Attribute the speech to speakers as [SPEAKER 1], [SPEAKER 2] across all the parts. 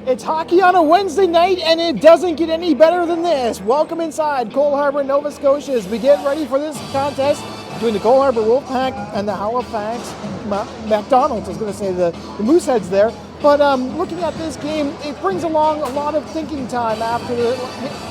[SPEAKER 1] It's hockey on a Wednesday night, and it doesn't get any better than this. Welcome inside Cole Harbour, Nova Scotia, as we get ready for this contest between the Cole Harbour Wolfpack and the Halifax McDonald's. I was going to say the Mooseheads there. But looking at this game, it brings along a lot of thinking time after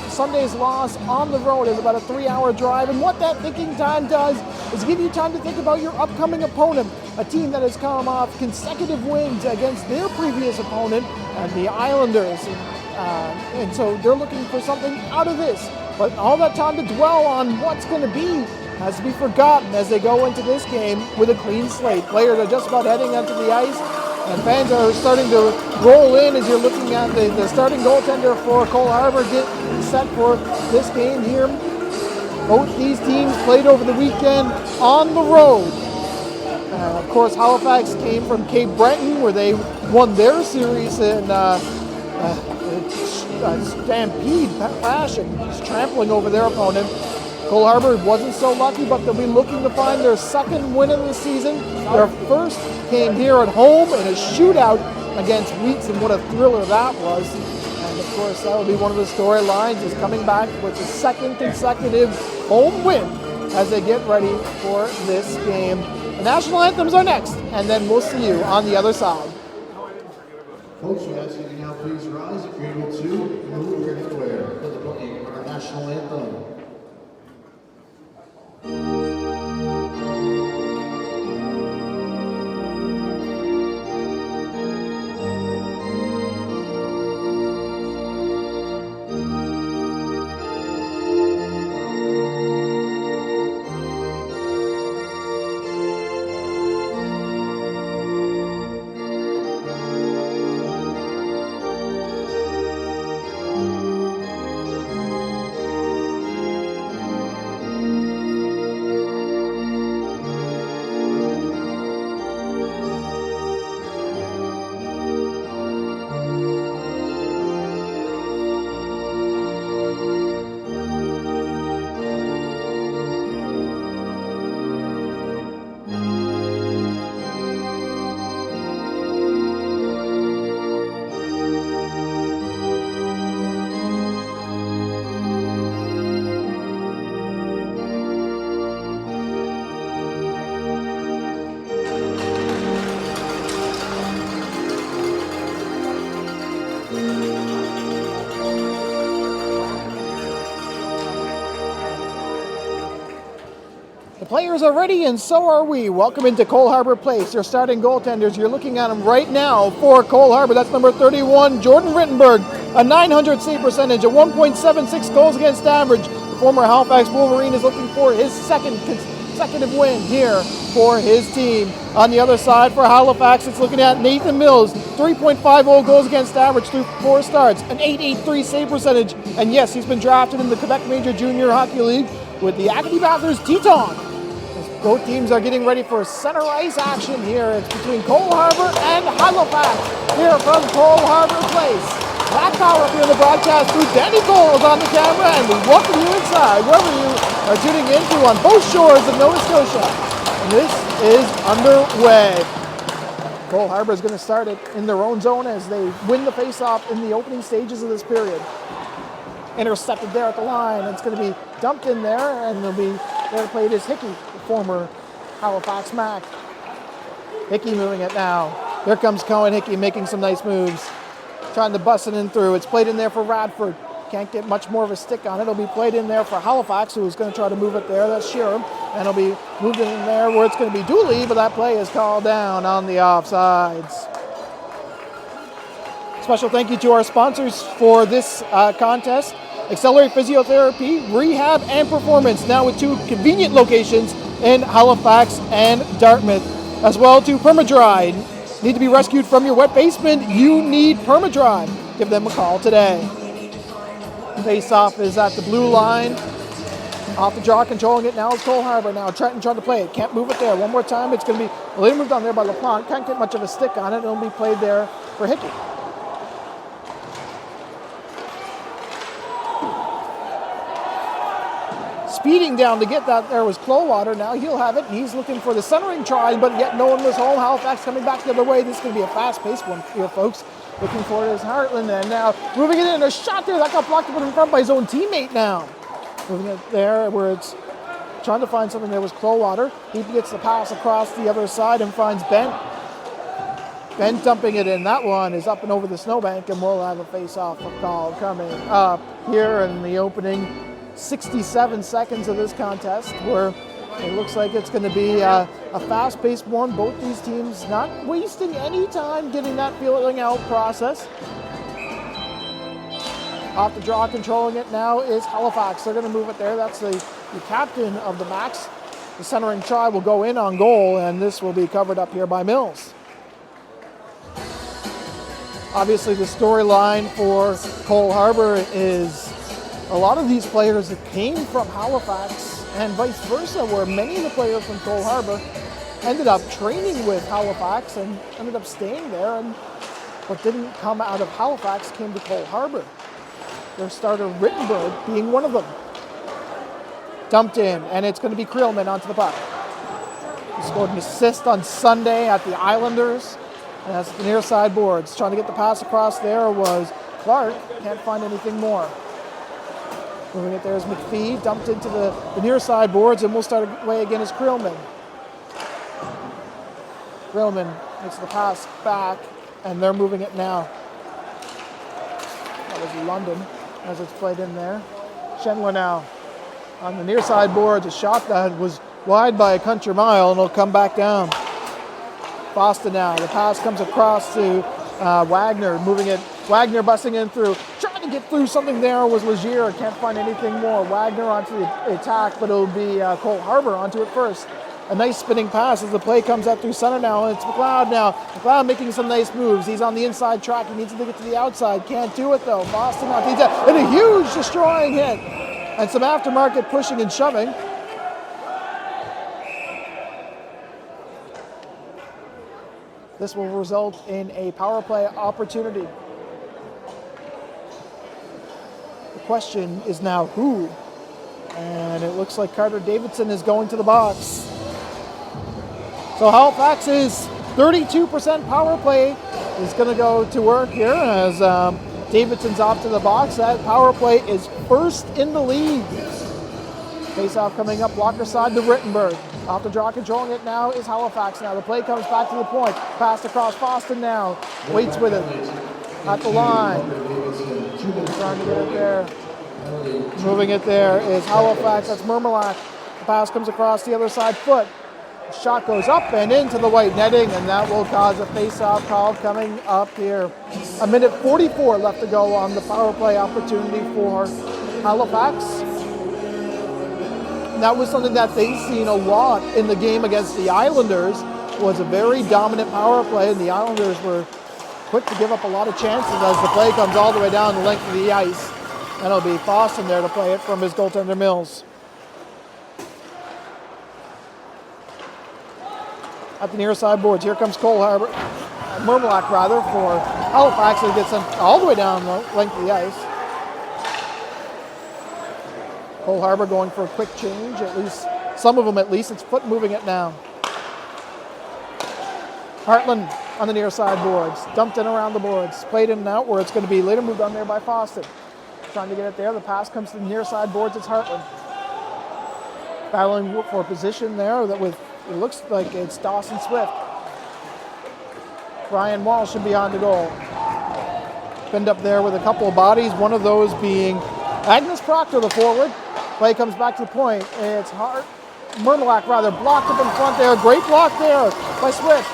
[SPEAKER 1] Sunday's loss on the road. It's about a 3-hour drive, and what that thinking time does is give you time to think about your upcoming opponent, a team that has come off consecutive wins against their previous opponent, the Islanders. And so they're looking for something out of this. But all that time to dwell on what's going to be has to be forgotten as they go into this game with a clean slate. Players are just about heading onto the ice, and fans are starting to roll in as you're looking at the starting goaltender for Cole Harbour get set for this game here. Both these teams played over the weekend on the road. Of course, Halifax came from Cape Breton, where they won their series in stampede fashion, just trampling over their opponent. Cole Harbour wasn't so lucky, but they'll be looking to find their second win of the season. Their first came here at home in a shootout against Weeks, and what a thriller that was. And of course, that will be one of the storylines, is coming back with the second consecutive home win as they get ready for this game. The national anthems are next, and then we'll see you on the other side.
[SPEAKER 2] Folks, we ask you to now please rise if you're able to, and we're ready to wear for the playing of our national anthem.
[SPEAKER 1] Players are ready, and so are we. Welcome into Cole Harbour Place. Your starting goaltenders, you're looking at them right now for Cole Harbour. That's number 31, Jordan Rittenberg, a .900 save percentage, a 1.76 goals against average. The former Halifax Wolverine is looking for his second consecutive win here for his team. On the other side for Halifax, it's looking at Nathan Mills, 3.50 goals against average through 4 starts, an .883 save percentage, and yes, he's been drafted in the Quebec Major Junior Hockey League with the Acadie Bathurst Teton. Both teams are getting ready for center ice action here. It's between Cole Harbour and Halifax here from Cole Harbour Place. That power up here in the broadcast booth. Danny Cole is on the camera, and we welcome you inside, wherever you are tuning into on both shores of Nova Scotia. And this is underway. Cole Harbour is going to start it in their own zone as they win the face-off in the opening stages of this period. Intercepted there at the line. It's going to be dumped in there, and they'll be there to play it is Hickey, the former Halifax Mac. Hickey moving it now. Here comes Cohen Hickey making some nice moves. Trying to bust it in through. It's played in there for Radford. Can't get much more of a stick on it. It'll be played in there for Halifax, who is going to try to move it there. That's Sheeran. And it'll be moved in there where it's going to be Dooley, but that play is called down on the offsides. Special thank you to our sponsors for this contest. Accelerate Physiotherapy, Rehab, and Performance, now with 2 convenient locations in Halifax and Dartmouth. As well to Permadry. Need to be rescued from your wet basement? You need Permadry. Give them a call today. Face-off is at the blue line. Off the draw, controlling it now is Cole Harbour. Now Trenton trying to play it. Can't move it there. One more time. It's going to be a little moved on there by LaPlante. Can't get much of a stick on it. It'll be played there for Hickey. Speeding down to get that there was Clowater. Now he'll have it. He's looking for the centering try, but yet no one was home. Halifax coming back the other way. This is going to be a fast-paced one here, folks. Looking for it is Hartland, and now moving it in. A shot there that got blocked up in front by his own teammate now. Moving it there where it's trying to find something. There was Clowater. He gets the pass across the other side and finds Ben. Ben dumping it in. That one is up and over the snowbank, and we'll have a face-off call coming up here in the opening 67 seconds of this contest, where it looks like it's going to be a fast-paced one. Both these teams not wasting any time getting that feeling out process. Off the draw, controlling it now is Halifax. They're going to move it there. That's the captain of the Max. The centering try will go in on goal, and this will be covered up here by Mills. Obviously, the storyline for Cole Harbour is a lot of these players that came from Halifax and vice versa, where many of the players from Cole Harbour ended up training with Halifax and ended up staying there, and what didn't come out of Halifax came to Cole Harbour. Their starter, Rittenberg, being one of them. Dumped in, and it's going to be Creelman onto the puck. He scored an assist on Sunday at the Islanders. And that's the near side boards. Trying to get the pass across there was Clark. Can't find anything more. Moving it there is McPhee. Dumped into the near side boards, and we'll start away again as Creelman. Creelman makes the pass back, and they're moving it now. That was London as it's played in there. Schendler now on the near side boards. A shot that was wide by a country mile, and it'll come back down. Boston now. The pass comes across to Wagner, moving it. Wagner busting in through. Trying to get through something there was Legier. Can't find anything more. Wagner onto the attack, but it'll be Cole Harbour onto it first. A nice spinning pass as the play comes out through center now. And it's McLeod now. McLeod making some nice moves. He's on the inside track. He needs to get to the outside. Can't do it though. Boston on the and a huge destroying hit. And some aftermarket pushing and shoving. This will result in a power play opportunity. The question is now who? And it looks like Carter Davidson is going to the box. So Halifax's 32% power play is going to go to work here as Davidson's off to the box. That power play is first in the league. Face-off coming up, blocker side to Rittenberg. Off the draw, controlling it now is Halifax now. The play comes back to the point. Passed across Boston now. Waits with it at the line. Trying to get it there. Moving it there is Halifax. That's Mermelak. The pass comes across the other side foot. The shot goes up and into the white netting, and that will cause a face-off call coming up here. 1:44 left to go on the power play opportunity for Halifax. That was something that they've seen a lot in the game against the Islanders, was a very dominant power play, and the Islanders were quick to give up a lot of chances as the play comes all the way down the length of the ice. And it'll be Boston there to play it from his goaltender Mills. At the near side boards, here comes Cole Harbour, Mermelak rather, for Halifax, and gets them all the way down the length of the ice. Cole Harbour going for a quick change, at least some of them at least. It's Foot moving it now. Hartland on the near side boards, dumped in around the boards, played in and out where it's going to be later moved on there by Fawcett. Trying to get it there, the pass comes to the near side boards, it's Hartland. Battling for position there that with, it looks like it's Dawson Swift. Ryan Walsh should be on the goal. Pinned up there with a couple of bodies, one of those being Agnes Proctor, the forward. Play comes back to the point. It's Mermelak rather, blocked up in front there. Great block there by Swift.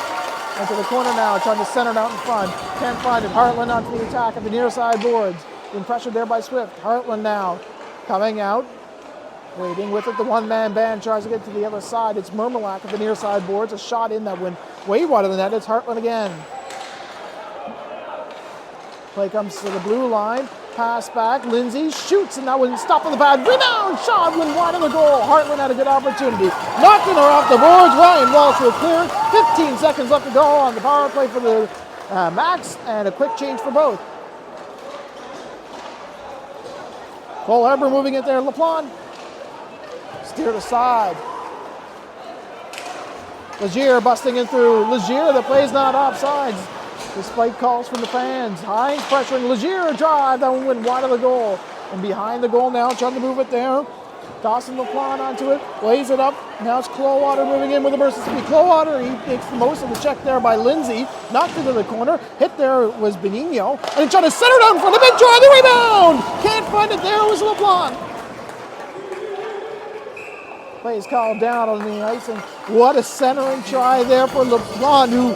[SPEAKER 1] Into the corner now, trying to center it out in front. Can't find it. Hartland onto the attack at the near side boards. Being pressured there by Swift. Hartland now coming out. Waiting with it. The one-man band tries to get to the other side. It's Mermelak at the near side boards. A shot in that went way wider than that. It's Hartland again. Play comes to the blue line. Pass back. Lindsay shoots, and that one stopped on the pad. Rebound! Shot went wide of the goal. Hartland had a good opportunity. Knocking her off the boards. Ryan Walsh will clear. 15 seconds left to go on the power play for the Max, and a quick change for both. Cole Harbour moving it there. LaPlante. Steered aside. Legier busting in through. Legier, the play's not offsides. despite calls from the fans. Hines pressuring Legier, drive, that one went wide of the goal. And behind the goal now, trying to move it there. Dawson LaPlante onto it, lays it up. Now it's Clowater moving in with the burst of speed. Clowater, he makes the most of the check there by Lindsay. Knocked into the corner. Hit there was Benigno. And trying to center down in front of it. Try the rebound! Can't find it there was LaPlante. Play is called down on the ice. And what a centering try there for LaPlante,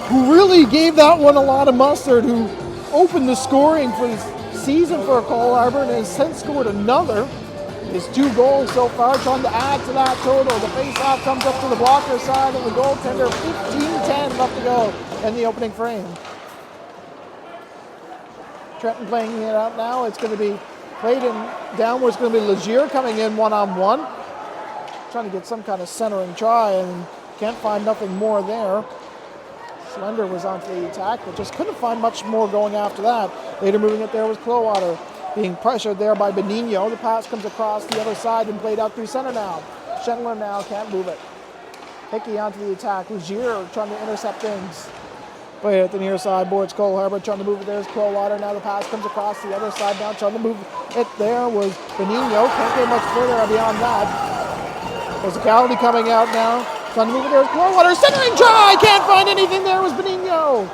[SPEAKER 1] who really gave that one a lot of mustard, who opened the scoring for the season for Cole Harbour and has since scored another. His 2 goals so far, trying to add to that total. The face-off comes up to the blocker side of the goaltender. 15-10 left to go in the opening frame. Trenton playing it out now. It's going to be played in downward. It's going to be Legier coming in one-on-one. Trying to get some kind of centering try and can't find nothing more there. Slender was onto the attack, but just couldn't find much more going after that. Later moving it there was Clowater. Being pressured there by Benigno. The pass comes across the other side and played out through center now. Schindler now can't move it. Hickey onto the attack. Legier trying to intercept things. Play at the near side boards. Cole Harbour trying to move it. There's Clowater. Now the pass comes across the other side now. Trying to move it there was Benigno. Can't get much further beyond that. There's a penalty coming out now. Trying to move it. There's Clowater. Centering try. Can't find anything there was Benigno.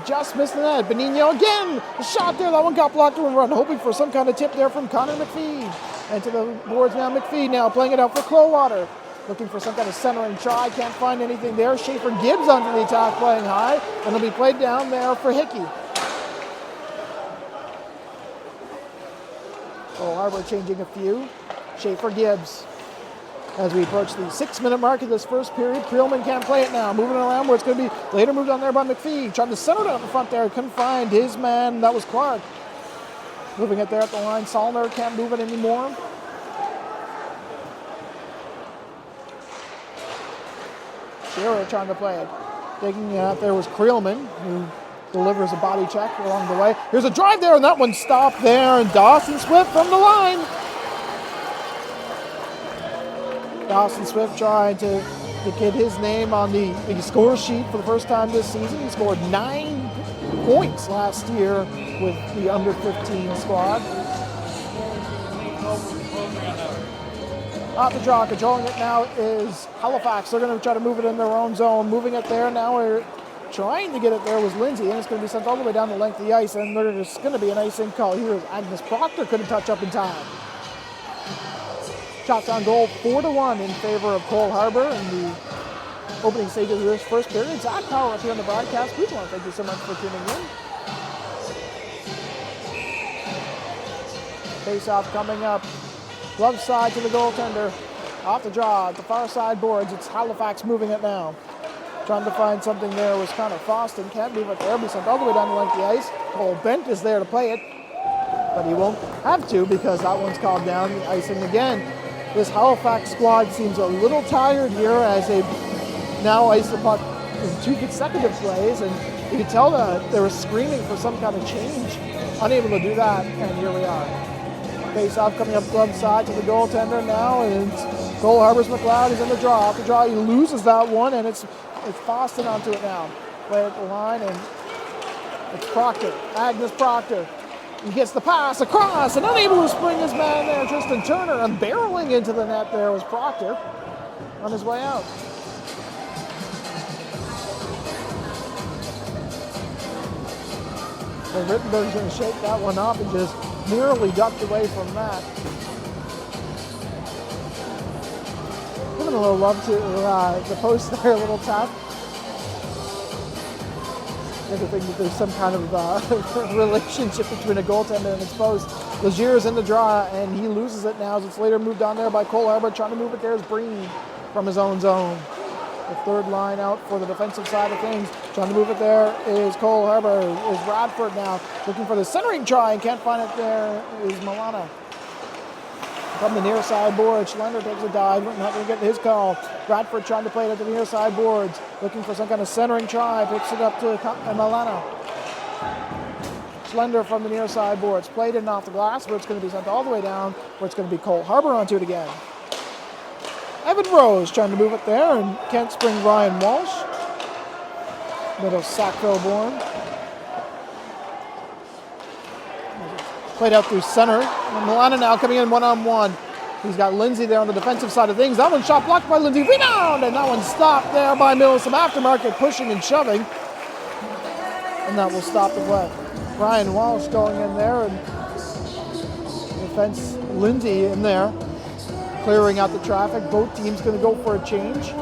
[SPEAKER 1] Just missed the net. Benigno again. A shot there. That one got blocked to a run. Hoping for some kind of tip there from Connor McPhee. And to the boards now. McPhee now playing it out for Clowater. Looking for some kind of centering try. Can't find anything there. Schaefer Gibbs onto the attack playing high. And it'll be played down there for Hickey. Cole Harbour changing a few. Schaefer Gibbs. As we approach the 6-minute mark of this first period, Creelman can't play it now. Moving around where it's going to be later moved on there by McPhee. Trying to center it out in front there. Couldn't find his man. That was Clark. Moving it there at the line. Salner can't move it anymore. Shearer trying to play it. Taking it out there was Creelman, who delivers a body check along the way. Here's a drive there, and that one stopped there. And Dawson Swift from the line. Dawson Swift trying to get his name on the score sheet for the first time this season. He scored 9 points last year with the under-15 squad. Off the draw, controlling it now is Halifax. They're going to try to move it in their own zone. Moving it there now. We're trying to get it there was Lindsay, and it's going to be sent all the way down the length of the ice. And there's going to be an icing call here as Agnes Proctor couldn't touch up in time. Shots on goal 4-1 in favor of Cole Harbour in the opening stages of this first period. Zach Power up here on the broadcast. We want to thank you so much for tuning in. Face-off coming up. Glove side to the goaltender. Off the draw at the far side boards. It's Halifax moving it now. Trying to find something there was Connor Foston. Can't move it there. Be sent all the way down the length of the ice. Cole Bent is there to play it. But he won't have to because that one's called down. The icing again. This Halifax squad seems a little tired here as they now ice the puck in 2 consecutive plays, and you could tell that they were screaming for some kind of change. Unable to do that, and here we are. Face-off coming up glove side to the goaltender now, and Cole Harbour's McLeod is in the draw. Off the draw, he loses that one, and it's Boston onto it now. Play at the line, and it's Proctor, Agnes Proctor. He gets the pass across and unable to spring his man there, Tristan Turner, and barreling into the net there was Proctor on his way out. So Rittenberg's going to shake that one up and just nearly ducked away from that. Giving a little love to the post there, a little tap. I think that there's some kind of relationship between a goaltender and its post. Legier is in the draw, and he loses it now as it's later moved on there by Cole Harbour. Trying to move it there is Breen from his own zone. The third line out for the defensive side of things. Trying to move it there is Cole Harbour. Is Radford now looking for the centering try and can't find it there is Milana. From the near side board, Schlender takes a dive, not going to get his call. Bradford trying to play it at the near side boards, looking for some kind of centering try, picks it up to Milana. Schlender from the near side boards, played in off the glass, where it's going to be sent all the way down, where it's going to be Cole Harbour onto it again. Evan Rose trying to move it there, and can't spring Ryan Walsh. Middle Sackville born. Played out through center. And Milana now coming in one-on-one. He's got Lindsay there on the defensive side of things. That one shot blocked by Lindsay. Rebound! And that one stopped there by Mills. Some aftermarket pushing and shoving. And that will stop the play. Brian Walsh going in there, and defense Lindsay in there, clearing out the traffic. Both teams going to go for a change.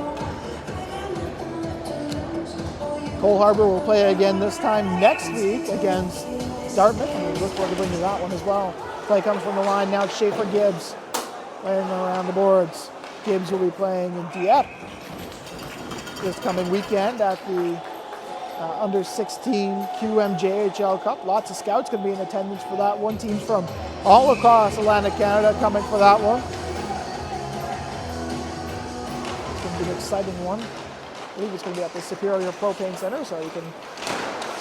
[SPEAKER 1] Cole Harbour will play again this time next week against Dartmouth, and we look forward to bringing that one as well. Play comes from the line now. Schaefer Gibbs playing around the boards. Gibbs will be playing in Dieppe this coming weekend at the under 16 QMJHL Cup. Lots of scouts going to be in attendance for that one. Teams from all across Atlantic Canada coming for that one. It's going to be an exciting one. I believe it's going to be at the Superior Propane Center, so you can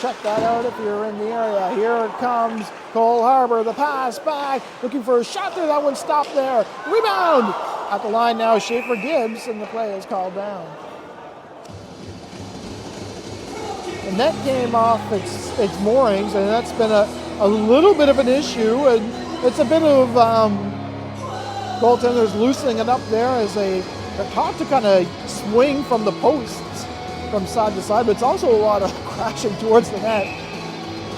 [SPEAKER 1] check that out if you're in the area. Here it comes, Cole Harbour, the pass back, looking for a shot there. That one stopped there. Rebound! At the line now, Schaefer Gibbs, and the play is called down. The net came off its moorings, and that's been a little bit of an issue, and it's a bit of goaltenders loosening it up there as they're taught to kind of swing from the posts from side to side, but it's also a lot of crashing towards the net.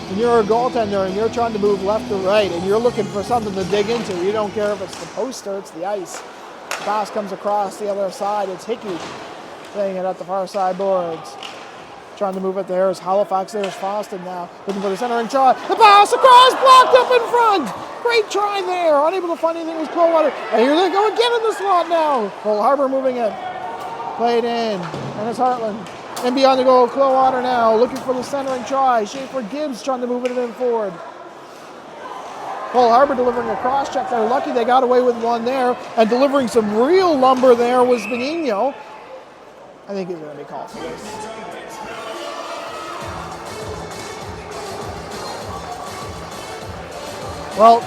[SPEAKER 1] When you're a goaltender and you're trying to move left or right and you're looking for something to dig into, you don't care if it's the post or it's the ice. The pass comes across the other side. It's Hickey playing it at the far side boards. Trying to move it there is Halifax. There's Foston now looking for the centering try. The pass across, blocked up in front. Great try there. Unable to find anything with Clearwater. And here they go again in the slot now. Cole Harbour moving it. Played in. And it's Heartland. And beyond the goal, Clearwater now looking for the centering try. Schaefer Gibbs trying to move it in forward. Cole Harbour delivering a cross check. They're lucky they got away with one there. And delivering some real lumber there was Benigno. I think he's going to be called for this. Well,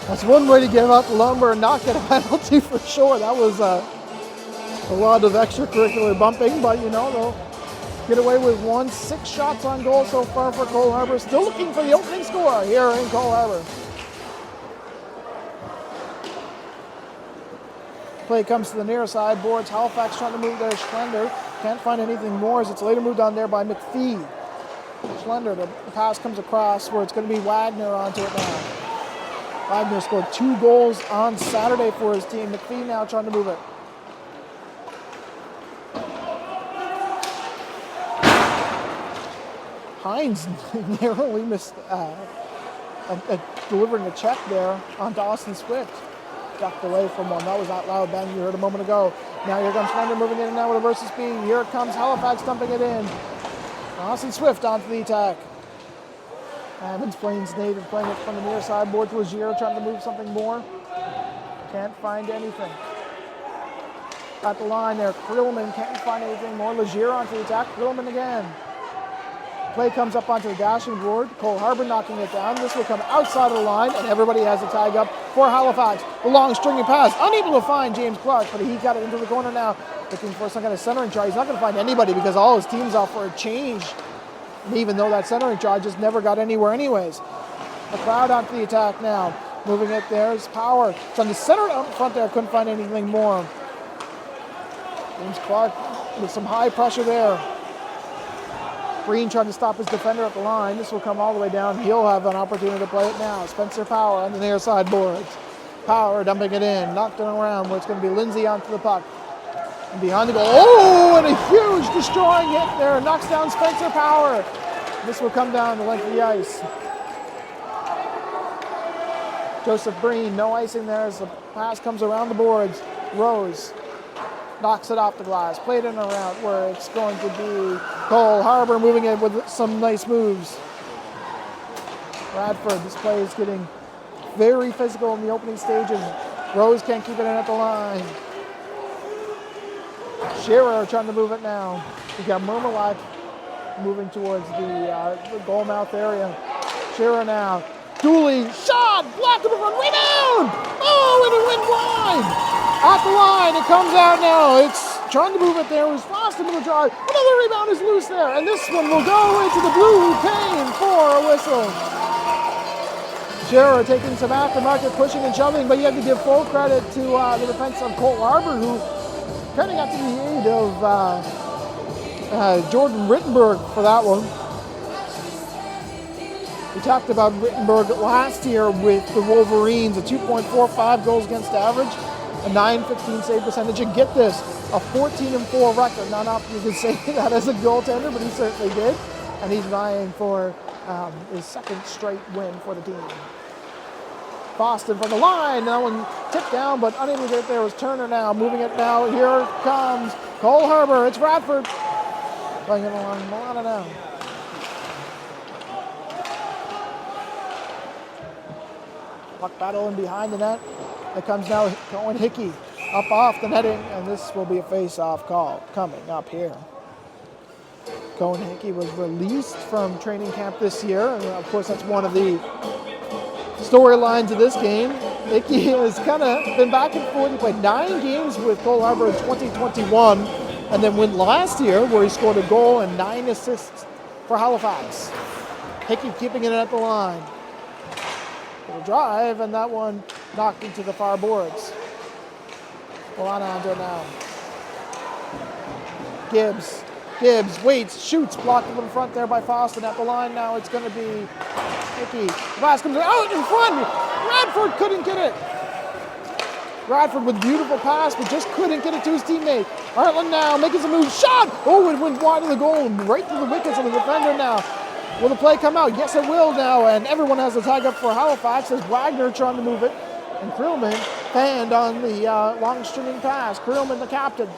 [SPEAKER 1] that's one way to give up lumber and not get a penalty for sure. That was a lot of extracurricular bumping, but you know, they'll get away with one. 6 shots on goal so far for Cole Harbour. Still looking for the opening score here in Cole Harbour. Play comes to the near side boards. Halifax trying to move there. Schlender can't find anything more as it's later moved on there by McPhee. Schlender, the pass comes across where it's going to be Wagner onto it now. Wagner scored 2 goals on Saturday for his team. McPhee now trying to move it. Hines narrowly missed delivering a check there on Dawson Swift. Ducked away from one. That was that loud bang you heard a moment ago. Now here comes Schlender moving in and now with a burst of speed. Here it comes Halifax dumping it in. Dawson Swift onto the attack. Evans Plains native playing it from the near side board to Legere, trying to move something more. Can't find anything. At the line there, Krillman can't find anything more. Legere onto the attack, Krillman again. Play comes up onto the dashing board. Cole Harbour knocking it down. This will come outside of the line, and everybody has a tag up for Halifax. The long stringy pass, unable to find James Clark, but he got it into the corner now. Looking for some kind of centering try. He's not going to find anybody because all his team's out for a change. And even though that centering try just never got anywhere anyways. The crowd onto the attack now. Moving it there is Power. It's on the center up front there. Couldn't find anything more. James Clark with some high pressure there. Green trying to stop his defender at the line. This will come all the way down. He'll have an opportunity to play it now. Spencer Power on the near side boards. Power dumping it in. Knocked it around where it's going to be Lindsay onto the puck. And behind the goal. Oh, and a huge destroying hit there. Knocks down Spencer Power. This will come down the length of the ice. Joseph Breen, no icing there as the pass comes around the boards. Rose knocks it off the glass. Played in around where it's going to be Cole Harbour moving it with some nice moves. Bradford, this play is getting very physical in the opening stages. Rose can't keep it in at the line. Shearer trying to move it now. We got Murmalak moving towards the goal mouth area. Shearer now. Dooley, shot, blocked in the front, rebound! Oh, and it went wide! At the line, it comes out now. It's trying to move it there. It was Foston with a drive. Another rebound is loose there, and this one will go into the blue pane for a whistle. Scherer taking some aftermarket pushing and shoving, but you have to give full credit to the defense of Cole Harbour, who kind of got to the aid of Jordan Rittenberg for that one. We talked about Rittenberg last year with the Wolverines, a 2.45 goals against average, a .915 save percentage, and get this, a 14-4 record. Not often you can say that as a goaltender, but he certainly did, and he's vying for his second straight win for the team. Boston from the line, that one tipped down, but unable to get it there was Turner now, moving it now, here comes Cole Harbour, it's Radford, playing it along Milana now. Puck battle in behind the net. It comes now Cohen Hickey up off the netting, and this will be a face-off call coming up here. Cohen Hickey was released from training camp this year, and of course that's one of the storylines of this game. Hickey has kind of been back and forth. He played 9 games with Cole Harbour in 2021, and then went last year where he scored a goal and 9 assists for Halifax. Hickey keeping it at the line. Little drive, and that one knocked into the far boards. Milana onto it now. Gibbs waits, shoots, blocked in front there by Foston. At the line now, it's going to be Hickey. The pass comes out in front. Radford couldn't get it. Radford with beautiful pass, but just couldn't get it to his teammate. Hartland now making some moves. Shot! Oh, it went wide of the goal, right through the wickets of the defender now. Will the play come out? Yes, it will now, and everyone has a tag up for Halifax as Wagner trying to move it. And Creelman fanned on the long stringing pass. Creelman, the captain.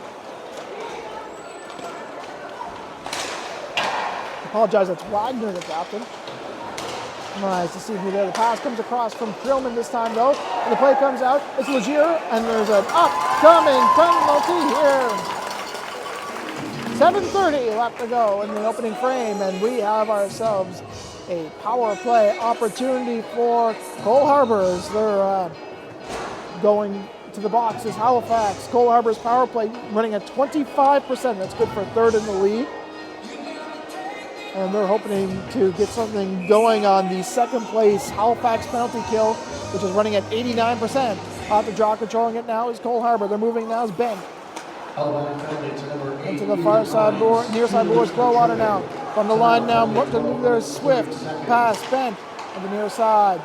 [SPEAKER 1] Apologize, that's Wagner, the captain. Nice to see me there. The pass comes across from Creelman this time, though. And the play comes out. It's Legier, and there's an upcoming penalty here. 7:30 left to go in the opening frame, and we have ourselves a power play opportunity for Cole Harbour as they're going to the boxes. Halifax, Cole Harbour's power play running at 25%. That's good for third in the league. And they're hoping to get something going on the second place Halifax penalty kill, which is running at 89%. Off the draw, controlling it now is Cole Harbour. They're moving now is Ben. Into the far side board, near side boards, Clearwater now. From the line now, to move there is Swift. Pass, Ben, on the near side.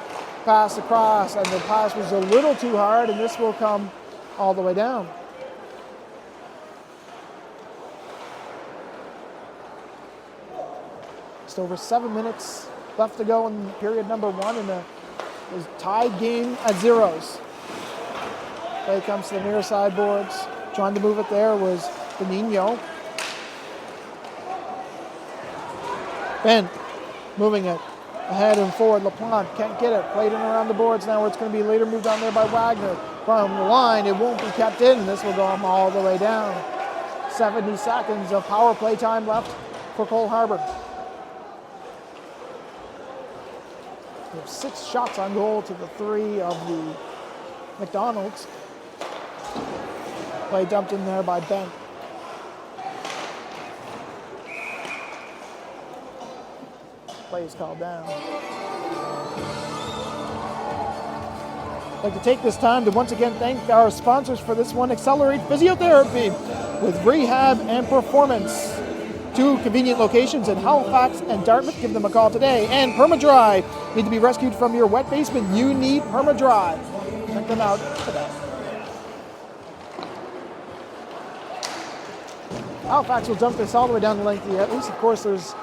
[SPEAKER 1] Pass across, and the pass was a little too hard, and this will come all the way down. Just over 7 minutes left to go in period number 1 in a tied game at zeros. Play comes to the near side boards. Trying to move it there was Benigno. Ben moving it ahead and forward. LaPlante can't get it. Played in around the boards now where it's going to be later moved down there by Wagner. From the line, it won't be kept in. This will go all the way down. 70 seconds of power play time left for Cole Harbour. We have 6 shots on goal to the 3 of the McDonald's. Play dumped in there by Ben. Play is called down. I'd like to take this time to once again thank our sponsors for this one, Accelerate Physiotherapy with Rehab and Performance. 2 convenient locations in Halifax and Dartmouth. Give them a call today. And Permadry. Need to be rescued from your wet basement? You need Permadry. Check them out today. Halifax will dump this all the way down the length of the ice. Of course, there's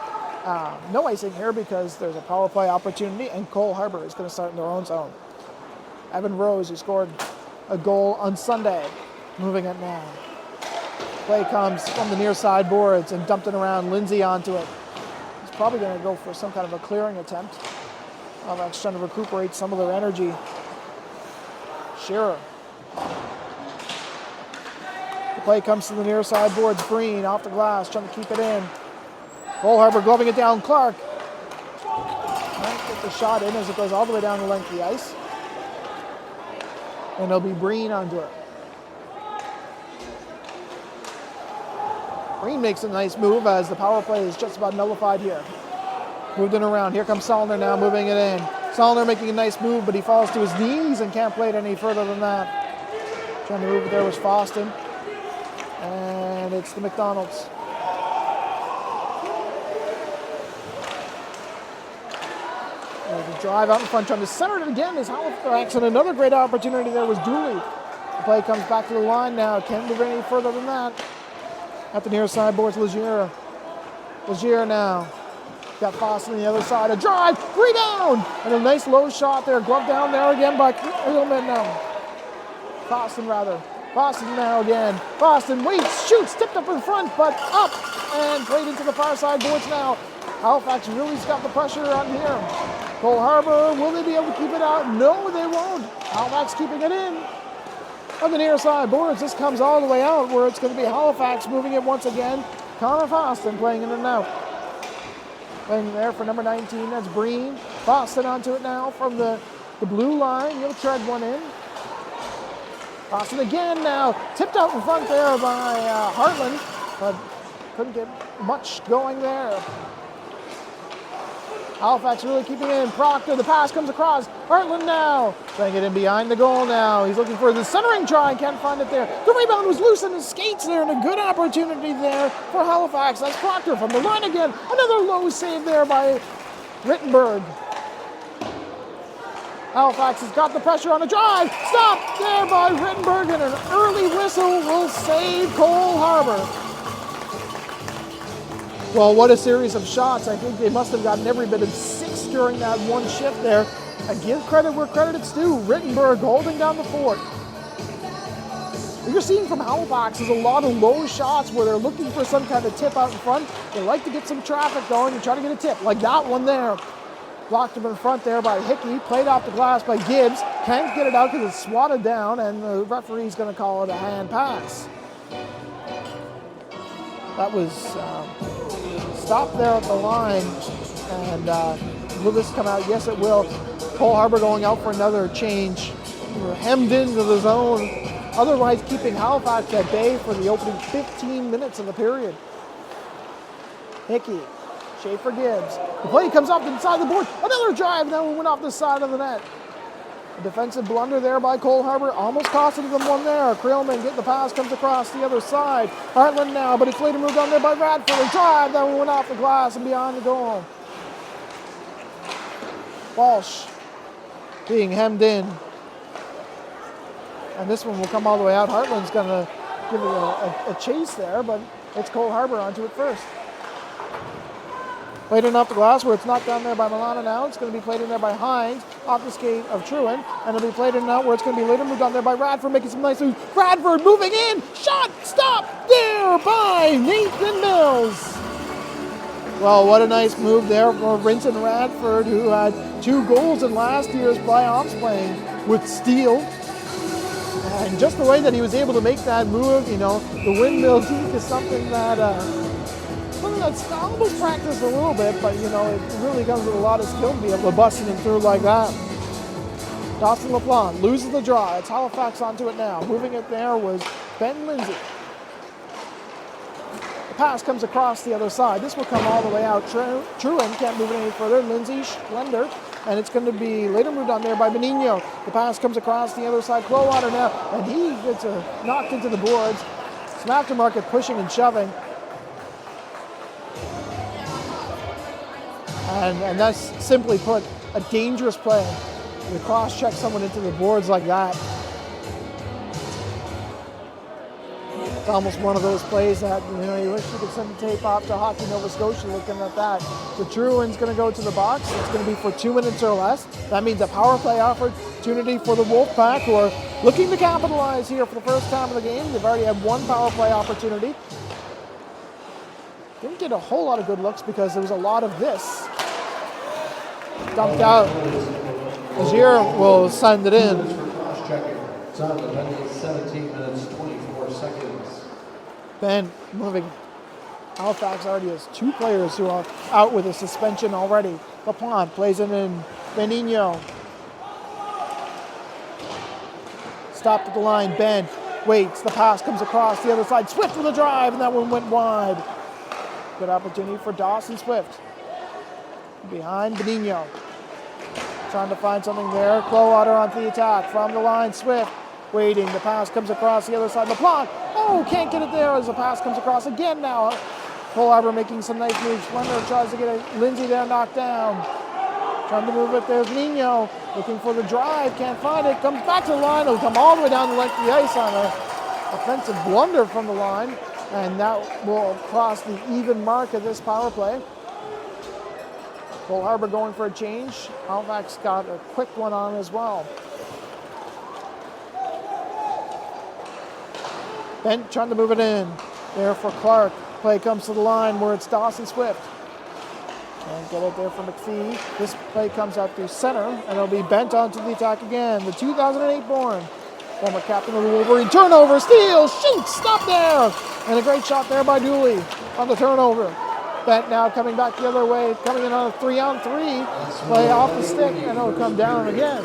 [SPEAKER 1] no icing here because there's a power play opportunity, and Cole Harbour is going to start in their own zone. Evan Rose, who scored a goal on Sunday, moving it now. Play comes from the near side boards and dumped it around. Lindsay onto it. He's probably going to go for some kind of a clearing attempt. Halifax trying to recuperate some of their energy. Shearer. The play comes to the near side boards. Breen off the glass, trying to keep it in. Cole Harbour gloving it down. Clark. Might get the shot in as it goes all the way down the length of the ice. And it'll be Breen onto it. Green makes a nice move as the power play is just about nullified here. Moved it around. Here comes Solner now moving it in. Solner making a nice move, but he falls to his knees and can't play it any further than that. Trying to move it there was Foston. And it's the McDonald's. The drive out in front, trying to center it again is Halifax, and another great opportunity there was Dooley. The play comes back to the line now. Can't move any further than that. At the near side boards, Legier. Legier now. Got Foston on the other side. A drive, rebound, and a nice low shot there. Glove down there again by Edelman now. Foston rather. Foston now again. Foston waits, shoots, tipped up in front, but up and played into the far side boards now. Halifax really's got the pressure on here. Cole Harbour, will they be able to keep it out? No, they won't. Halifax keeping it in. On the near side boards, this comes all the way out where it's going to be Halifax moving it once again. Connor Foston playing in and out. Playing there for number 19, that's Breen. Foston onto it now from the blue line. He'll tread one in. Foston again now, tipped out in front there by Hartland, but couldn't get much going there. Halifax really keeping it in. Proctor, the pass comes across. Hartland now, playing it in behind the goal now. He's looking for the centering try, can't find it there. The rebound was loose in his skates there, and a good opportunity there for Halifax. That's Proctor from the line again. Another low save there by Rittenberg. Halifax has got the pressure on a drive. Stopped there by Rittenberg, and an early whistle will save Cole Harbour. Well, what a series of shots. I think they must have gotten every bit of 6 during that one shift there. And give credit where credit is due. Rittenberg holding down the fort. What you're seeing from Halifax is a lot of low shots where they're looking for some kind of tip out in front. They like to get some traffic going and try to get a tip, like that one there. Blocked him in front there by Hickey. Played off the glass by Gibbs. Can't get it out because it's swatted down, and the referee's going to call it a hand pass. That was stopped there at the line. And will this come out? Yes, it will. Cole Harbour going out for another change. We're hemmed into the zone, otherwise keeping Halifax at bay for the opening 15 minutes of the period. Hickey. Schaefer Gibbs. The play comes off inside the board. Another drive, and then we went off the side of the net. A defensive blunder there by Cole Harbour. Almost costing them one there. Creelman getting the pass, comes across the other side. Hartland now, but it's later moved on there by Radford. A drive, then we went off the glass and beyond the goal. Walsh being hemmed in. And this one will come all the way out. Hartland's going to give it a chase there, but it's Cole Harbour onto it first. Played in off the glass where it's knocked down there by Milano now. It's going to be played in there by Hines, off the skate of Truin, and it'll be played in and out where it's going to be later moved on there by Radford, making some nice moves. Radford moving in, shot, stop, there by Nathan Mills. Well, what a nice move there for Vincent Radford, who had 2 goals in last year's playoffs playing with steel. And just the way that he was able to make that move, you know, the windmill deke is something that that's almost practiced a little bit, but you know, it really comes with a lot of skill to be able to bust it through like that. Dawson LaPlante loses the draw. It's Halifax onto it now. Moving it there was Ben Lindsay. The pass comes across the other side. This will come all the way out. Truin can't move it any further. Lindsay, Schlender, and it's going to be later moved on there by Benigno. The pass comes across the other side. Clowater now, and he gets knocked into the boards. Some aftermarket pushing and shoving. And that's simply put a dangerous play. You cross-check someone into the boards like that. It's almost one of those plays that, you know, you wish you could send the tape off to Hockey Nova Scotia looking at that. The Truin's going to go to the box. It's going to be for 2 minutes or less. That means a power play opportunity for the Wolfpack, who are looking to capitalize here for the first time of the game. They've already had 1 power play opportunity. Didn't get a whole lot of good looks because there was a lot of this. Dumped out. Legier will send it in.
[SPEAKER 2] Time of the penalty, 17 minutes, 24 seconds.
[SPEAKER 1] Ben moving. Halifax already has 2 players who are out with a suspension already. LaPlante plays it in. Benigno. Stopped at the line. Ben waits, the pass comes across the other side. Swift with a drive, and that one went wide. Good opportunity for Dawson Swift. Behind Benigno. Trying to find something there. Clowater onto the attack from the line. Swift waiting. The pass comes across the other side. LeBlanc. Oh, can't get it there as the pass comes across again now. Cole Harbour making some nice moves. Splendor tries to get it. Lindsay there knocked down. Trying to move it. There's Nino. Looking for the drive. Can't find it. Comes back to the line. It'll come all the way down the length of the ice on an offensive blunder from the line. And that will cross the even mark of this power play. Cole Harbour going for a change. Halifax got a quick one on as well. Bent trying to move it in. There for Clark. Play comes to the line where it's Dawson Swift. And get it there for McPhee. This play comes out through center, and it'll be Bent onto the attack again. The 2008 born. Former captain of the Wolverine. Turnover, steal, shoots, stop there. And a great shot there by Dooley on the turnover. Bent now coming back the other way, coming in on a 3-on-3. Play off the stick, and it'll come down again.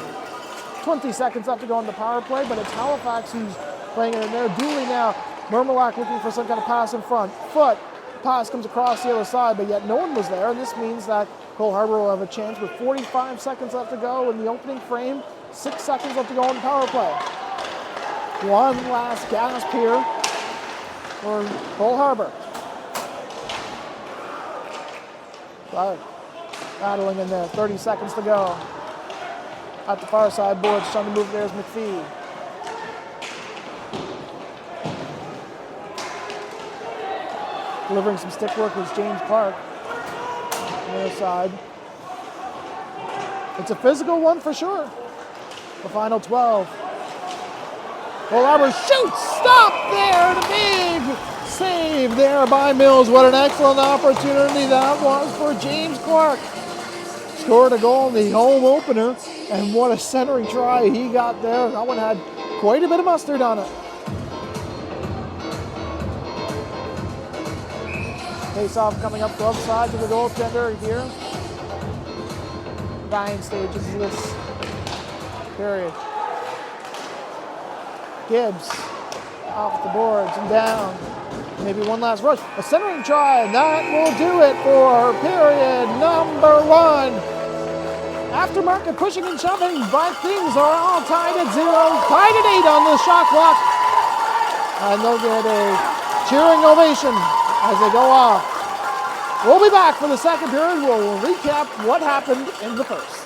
[SPEAKER 1] 20 seconds left to go on the power play, but it's Halifax who's playing it in there. Dooley now. Mermelak looking for some kind of pass in front. Foot. Pass comes across the other side, but yet no one was there. And this means that Cole Harbour will have a chance with 45 seconds left to go in the opening frame. 6 seconds left to go on the power play. One last gasp here for Cole Harbour. Battling in there, 30 seconds to go. At the far side boards, trying to move there is McPhee. Delivering some stick work was James Clark on the other side. It's a physical one for sure. The final 12. Cole Harbour shoots, stop there, the big save there by Mills. What an excellent opportunity that was for James Clark. Scored a goal in the home opener, and what a centering try he got there. That one had quite a bit of mustard on it. Face-off coming up glove side to the goaltender here. Dying stages of this period. Gibbs off the boards and down. Maybe one last rush. A centering try, and that will do it for period number 1. Aftermarket pushing and shoving, but things are all tied at 0. Tied at 8 on the shot clock. And they'll get a cheering ovation as they go off. We'll be back for the second period. We'll recap what happened in the first.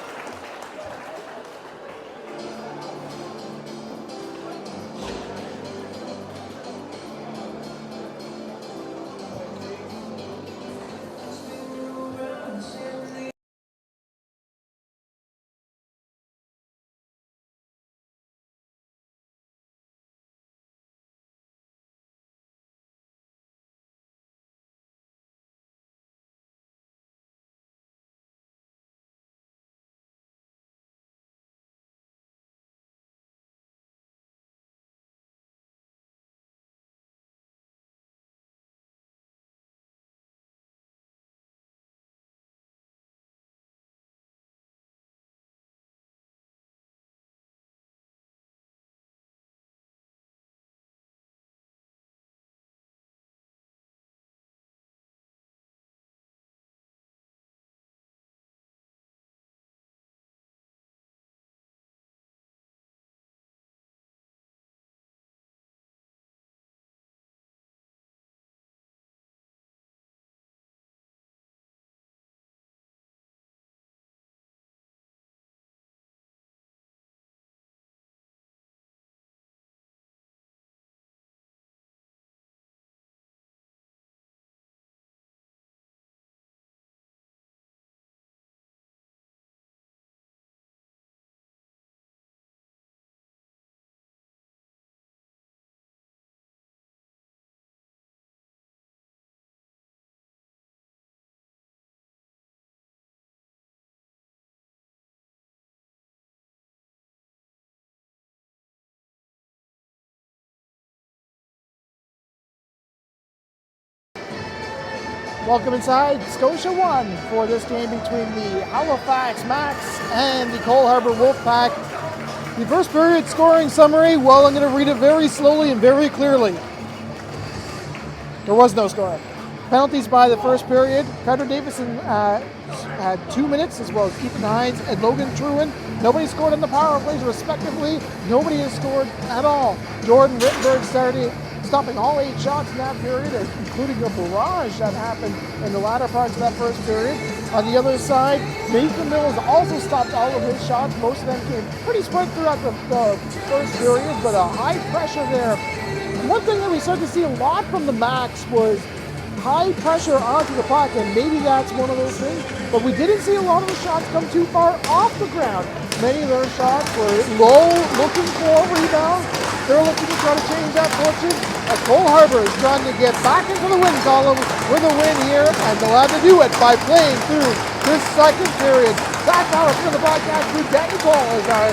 [SPEAKER 1] Welcome inside Scotia 1 for this game between the Halifax Max and the Cole Harbour Wolfpack. The first period scoring summary, well, I'm going to read it very slowly and very clearly. There was no score. Penalties by the first period. Carter Davison had 2 minutes, as well as Ethan Hines and Logan Trewin. Nobody scored on the power plays, respectively. Nobody has scored at all. Jordan Rittenberg stopping all 8 shots in that period, including a barrage that happened in the latter parts of that first period. On the other side, Nathan Mills also stopped all of his shots. Most of them came pretty spread throughout the first period, but a high pressure there. One thing that we started to see a lot from the Max was high pressure onto the puck, and maybe that's one of those things, but we didn't see a lot of the shots come too far off the ground. Many of their shots were low, looking for a rebound. They're looking to try to change that fortune. As Cole Harbour is trying to get back into the win column with a win here, and they'll have to do it by playing through this second period. Back now for the broadcast with Danny Paul as our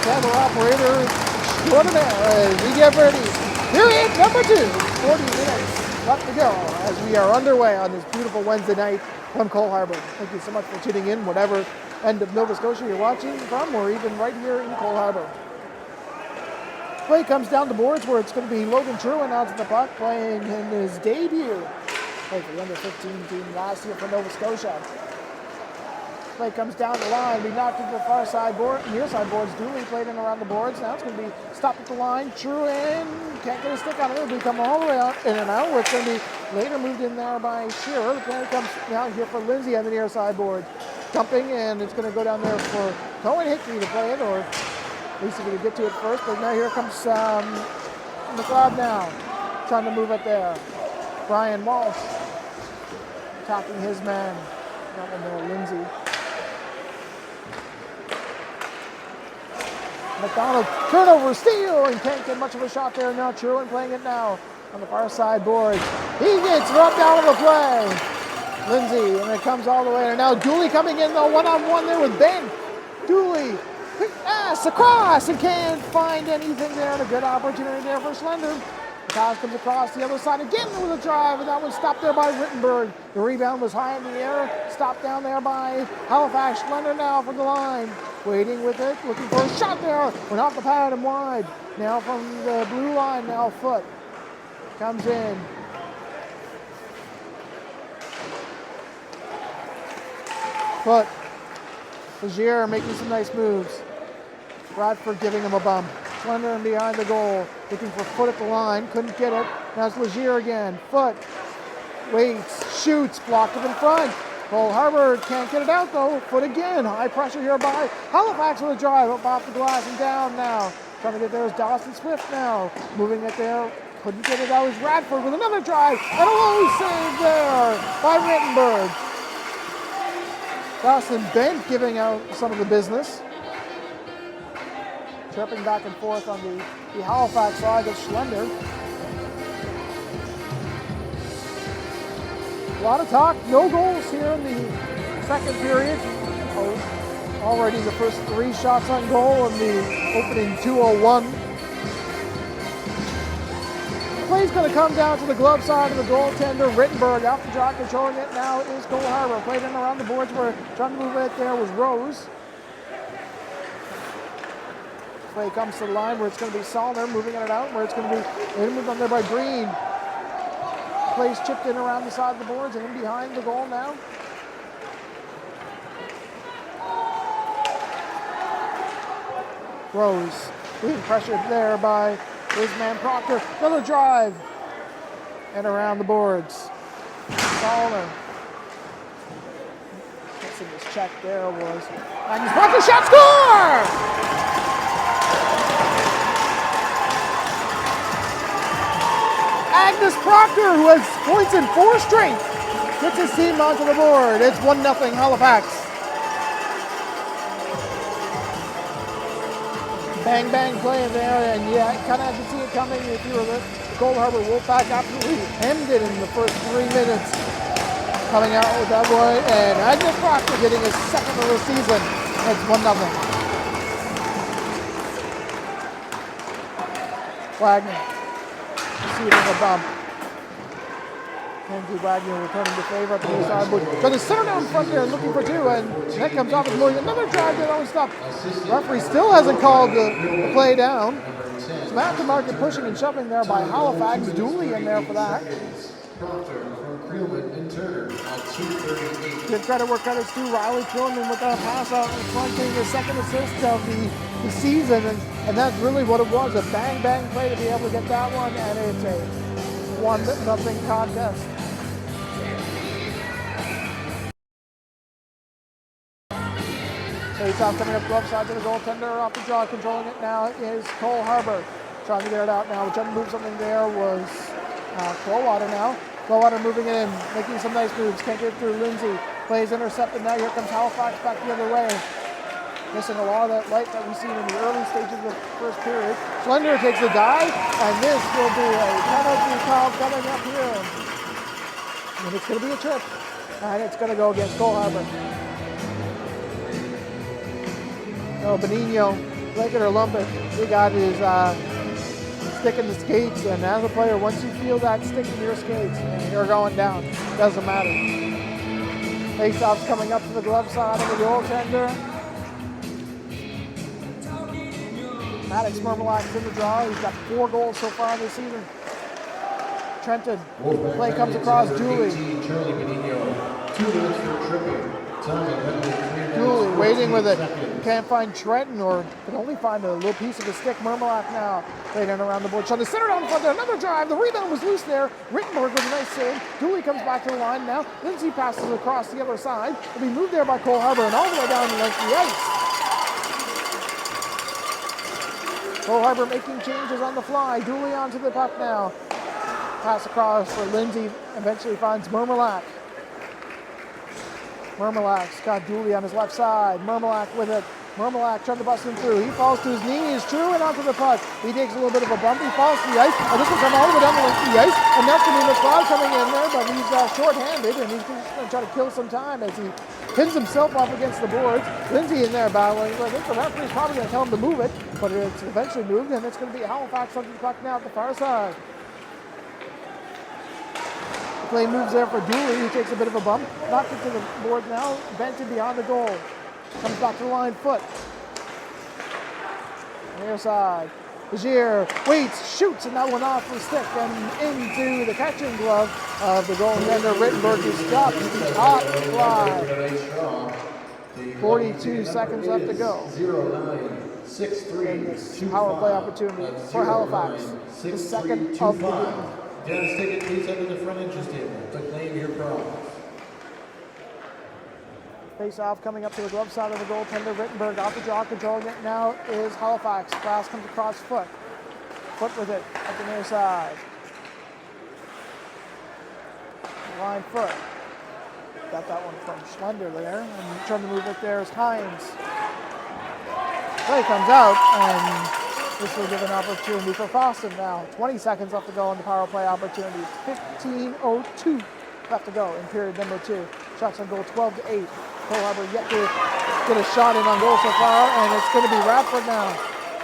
[SPEAKER 1] camera operator extraordinaire as we get ready. Period number 2, 40 minutes left to go as we are underway on this beautiful Wednesday night from Cole Harbour. Thank you so much for tuning in, whatever end of Nova Scotia you're watching from, or even right here in Cole Harbour. Play comes down the boards where it's going to be Logan Trewin out to the puck, playing in his debut. Played for the under-15 team last year for Nova Scotia. Play comes down the line, be knocked into the far side board, near side boards. Dooley played in around the boards. Now it's going to be stopped at the line. Trewin can't get a stick on it. It'll be coming all the way out in and out. Where it's going to be later moved in there by Shearer. The play comes down here for Lindsay on the near side board. Dumping, and it's going to go down there for Cohen Hickey to play it, or at least he's going to get to it first. But now here comes McLeod now, trying to move it there. Brian Walsh attacking his man. That one there, Lindsay. McDonald, turnover, steal, and can't get much of a shot there. Now Trewin playing it now on the far side board. He gets rubbed out of the play. Lindsay, and it comes all the way. And now Dooley coming in, though, one-on-one there with Ben. Dooley, quick pass across, and can't find anything there. And a good opportunity there for Slender. The pass comes across the other side again with a drive, and that was stopped there by Rittenberg. The rebound was high in the air, stopped down there by Halifax. Slender now from the line. Waiting with it, looking for a shot there. Went off the pad and wide. Now from the blue line, now Foot comes in. Foot. Lagier making some nice moves. Bradford giving him a bump. Slender and behind the goal. Looking for Foot at the line. Couldn't get it. Now it's Lagier again. Foot. Waits. Shoots. Blocked it in front. Cole Harbour can't get it out though. Foot again. High pressure here by Halifax with a drive up off the glass and down now. Trying to get there is Dawson Swift now. Moving it there. Couldn't get it out. Is Radford with another drive. And a low save there by Rittenberg. Dawson Bent giving out some of the business. Tripping back and forth on the Halifax side of Slender. A lot of talk, no goals here in the second period. Already the first 3 shots on goal in the opening 2:01. The play's going to come down to the glove side of the goaltender. Rittenberg out the draw, controlling it now is Cole Harbour. Played in around the boards where trying to move it there was Rose. Play comes to the line where it's going to be Salner moving it out, where it's going to be moved on there by Green. Plays chipped in around the side of the boards and in behind the goal now. Rose being pressured there by his man Proctor. Another drive and around the boards. Salner. Missing his check there was Magnus Proctor. Shot, score! Magnus Proctor, who has points in 4 straight, gets his team onto the board. It's 1-0 Halifax. Bang, bang play there, and yeah, kind of had to see it coming if you were the Cole Harbour Wolfpack. Absolutely ended in the first 3 minutes. Coming out with that one, and Magnus Proctor getting his second of the season. It's 1-0. Wagner. Receiving a bump. Kenzie Wagner returning the favor at the near side. But the center down front there looking for two, and that comes off as Morgan. Another drive that always stopped. Referee still hasn't called the play down. Some aftermarket pushing and shoving there by Halifax. Dooley in there for that. Good credit where credit's due. Riley Krillman with that pass out in front, getting his second assist of the season, and that's really what it was, a bang play to be able to get that one, and it's a 1-0 contest. Face-off coming up glove side to the goaltender off the draw. Controlling it now is Cole Harbour. Trying to get it out now. Trying to move something there was Clowater now. Clowater moving in, making some nice moves. Can't get through Lindsay. Plays intercepted now. Here comes Halifax back the other way. Missing a lot of that light that we've seen in the early stages of the first period. Schlender takes a dive, and this will be a penalty call coming up here. And it's going to be a trip, and it's going to go against Cole Harbour. No, Benigno, Linkett or Lumpet, he got his stick in the skates, and as a player, once you feel that stick in your skates and you're going down, it doesn't matter. Face-off's coming up to the glove side of the goaltender. Maddox Mermelak's in the draw. He's got 4 goals so far this season. Trenton, play comes across Dooley. Dooley waiting with it. Can't find Trenton, or can only find a little piece of the stick. Mermelak now playing in around the board. Trying to center down front there. Another drive. The rebound was loose there. Rittenberg with a nice save. Dooley comes back to the line now. Lindsay passes across the other side. It'll be moved there by Cole Harbour and all the way down the length of the ice. Cole Harbour making changes on the fly. Dooley onto the puck now. Pass across for Lindsay. Eventually finds Mermelak. Mermelak's got Dooley on his left side. Mermelak with it. Mermelak trying to bust him through. He falls to his knee. He's true and onto the puck. He takes a little bit of a bump. He falls to the ice. And this will come all the way down the length of the ice. And that's going to be McLeod coming in there, but he's short-handed, and he's just going to try to kill some time as he pins himself up against the boards. Lindsay in there battling. I think the referee's probably going to tell him to move it, but it's eventually moved, and it's going to be Halifax onto the puck now at the far side. The play moves there for Dooley, who takes a bit of a bump. Knocked it to the board now. Benton beyond the goal. Comes back to the line, foot. Near side. Legier waits, shoots, and that one off the stick and into the catching glove of the goaltender. Rittenberg is stopped. Top fly. 42 seconds left to go.
[SPEAKER 2] 0-9-6-3.
[SPEAKER 1] Power play opportunity for Halifax. The second of the game.
[SPEAKER 2] Dennis, take it please under the front interest table to claim your prize.
[SPEAKER 1] Face off coming up to the glove side of the goaltender. Rittenberg off the draw, controlling it now is Halifax. Pass comes across foot. Foot with it at the near side. Line foot. Got that one from Schlender there. And trying to move it there is Hines. Play comes out, and this will give an opportunity for Boston now. 20 seconds left to go on the power play opportunity. 15:02 left to go in period number 2. Shots on goal 12-8. Cole Harbour yet to get a shot in on goal so far, and it's going to be Radford now.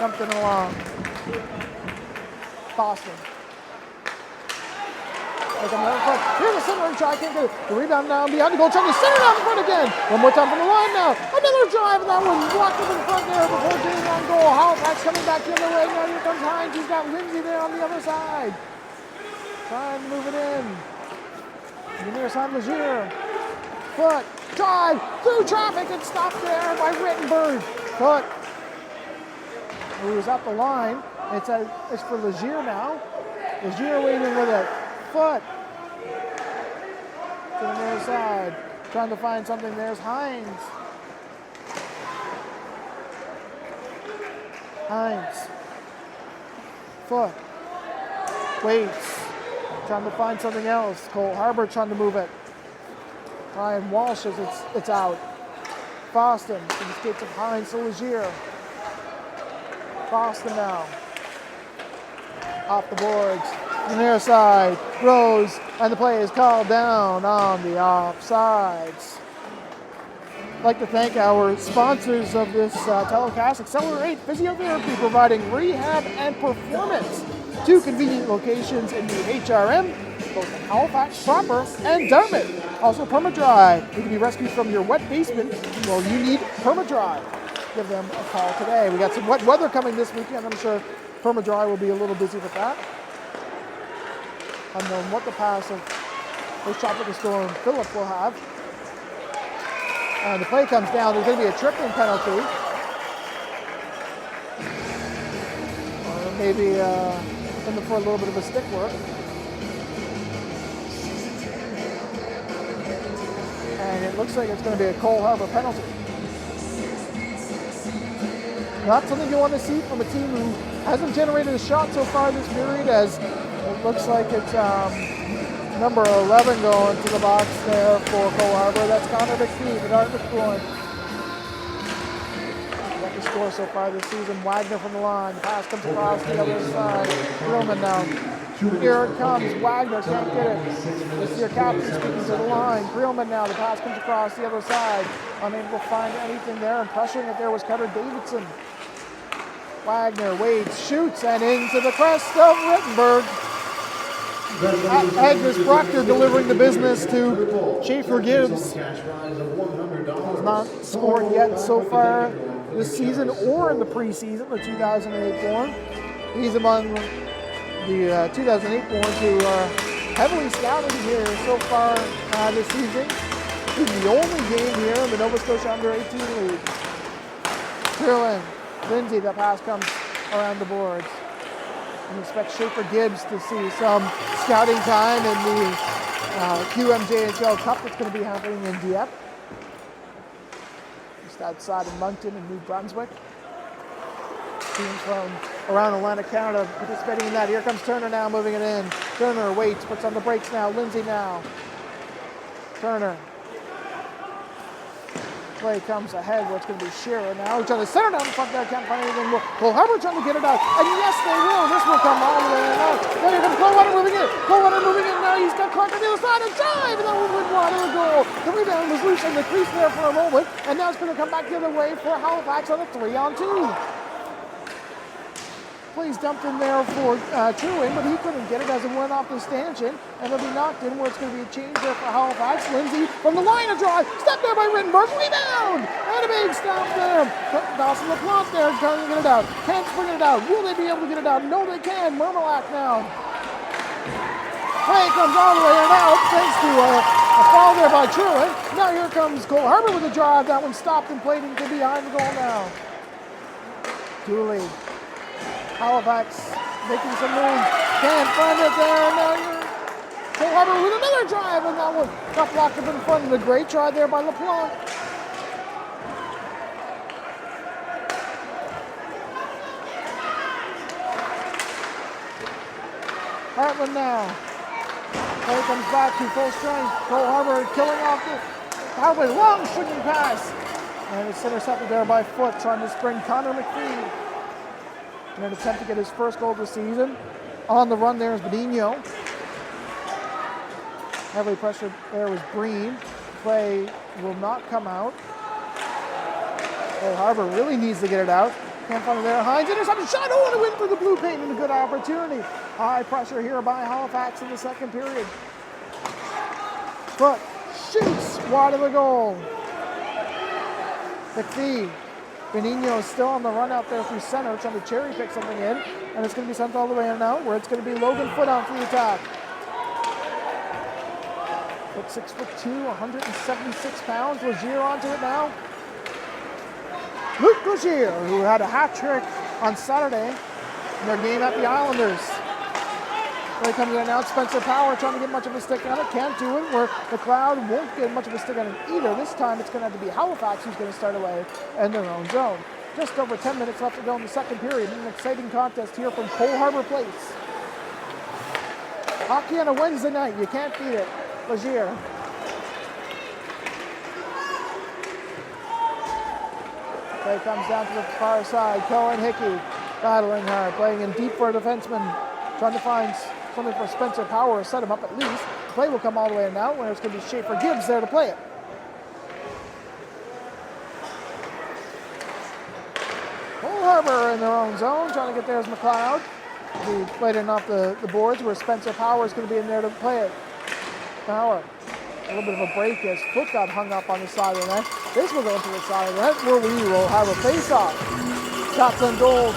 [SPEAKER 1] Jumping along. Boston. Here's the centering try, can't do it. The rebound now behind the goal, trying to center down in front again. One more time from the line now. Another drive, and that one blocked up in front there before getting on goal. Halifax coming back the other way. Now here comes Hines. He's got Lindsay there on the other side. Trying to move it in. The near side, Legier. Foot, drive, through traffic, and stopped there by Rittenberg. Foot. He was up the line. It's for Legier now. Legier waiting with it. Foot. To the near side. Trying to find something. There's Hines. Hines. Foot. Waits. Trying to find something else. Cole Harbour trying to move it. Ryan Walsh as it's out. Boston to the skates of Hines to Legier. Boston now. Off the boards. The near side. Rose. And the play is called down on the offsides. I'd like to thank our sponsors of this telecast, Accelerate Physiotherapy, providing rehab and performance. 2 convenient locations in the HRM, both in Halifax proper and Dartmouth. Also Permadry. You can be rescued from your wet basement. Well, you need Permadry. Give them a call today. We got some wet weather coming this weekend. I'm sure Permadry will be a little busy with that. Unknown what the pass of this tropical storm Philip will have. And the play comes down. There's going to be a tripping penalty. Or maybe looking for a little bit of a stick work. And it looks like it's going to be a Cole Harbour penalty. Not something you want to see from a team who hasn't generated a shot so far this period, as it looks like it's number 11 going to the box there for Cole Harbour. That's Connor McPhee, the Dartmouth boy. Got the score so far this season. Wagner from the line. The pass comes across the other side. Grillman now. Here it comes. Wagner can't get it. This is your captain speaking to the line. Grillman now. The pass comes across the other side. Unable to find anything there, and pressuring it there was Cutter Davidson. Wagner waits, shoots, and into the crest of Rittenberg. Agnes Proctor delivering the business to Schaefer Gibbs. Has not scored yet so far this season or in the preseason, the 2008 born. He's among the 2008 borns who are heavily scouted here so far this season. He's the only game here in the Nova Scotia Under 18 League. Curlin, Lindsay, that pass comes around the boards. We expect Schaefer Gibbs to see some scouting time in the QMJHL Cup that's going to be happening in Dieppe. Just outside of Moncton and New Brunswick. Teams from around Atlantic Canada participating in that. Here comes Turner now, moving it in. Turner waits, puts on the brakes now. Lindsay now. Turner. Play comes ahead where it's going to be Shearer now. He's trying to center down the front there, can't find anything. Cole Harbour trying to get it out. And yes, they will. This will come all the way out. Now you're going to Colewater moving in. Colewater moving in now. He's got Clark on the other side and drive. And that will win Water a goal. The rebound was loose in the crease there for a moment. And now it's going to come back the other way for Halifax on a 3-on-2. Plays dumped in there for Truin, but he couldn't get it as it went off the stanchion, and it'll be knocked in where it's going to be a change there for Halifax. Lindsay from the line of drive, step there by Rittenberg, rebound, and a big stop there. Dawson LaPlante there trying to get it out, can't bring it out. Will they be able to get it out? No, they can. Mermelak now. Play comes all the way out, thanks to a foul there by Truin. Now here comes Cole Harbour with a drive. That one stopped and played into behind the goal now. Dooley. Halifax making some moves, can't find it there, and now you're Cole Harbour with another drive, and that one got blocked up in front, and a great try there by LaPlante. Hartland now. Play comes back to full strength. Cole Harbour killing off the Halifax, long swinging pass, and it's intercepted there by Foot, trying to spring Connor McPhee. In an attempt to get his first goal of the season. On the run there is Benigno. Heavily pressured there was Breen. Play will not come out. Cole Harbour really needs to get it out. Can't find it there. Hines intercepted shot. Oh, and a win for the Blue Paint and a good opportunity. High pressure here by Halifax in the second period. Foot shoots wide of the goal. McPhee. Benigno is still on the run out there through center, trying to cherry pick something in, and it's going to be sent all the way in now, where it's going to be Logan Foot on for the attack. Foot 6'2", 176 pounds. Legier onto it now. Luke Legier, who had a hat trick on Saturday in their game at the Islanders. They come in now. Spencer Power trying to get much of a stick on it. Can't do it, where the crowd won't get much of a stick on it either. This time it's going to have to be Halifax who's going to start away in their own zone. Just over 10 minutes left to go in the second period. An exciting contest here from Cole Harbour Place. Hockey on a Wednesday night. You can't beat it. Legier. Play comes down to the far side. Cohen Hickey battling hard, playing in deep for a defenseman. Trying to find something for Spencer Power, set him up at least. The play will come all the way in now, where it's going to be Schaefer Gibbs there to play it. Cole Harbour in their own zone, trying to get there as McLeod. He played it off the boards where Spencer Power is going to be in there to play it. Power. A little bit of a break as foot got hung up on the side of the net. This will go to the side of the net where we will have a face-off. Shots on goal,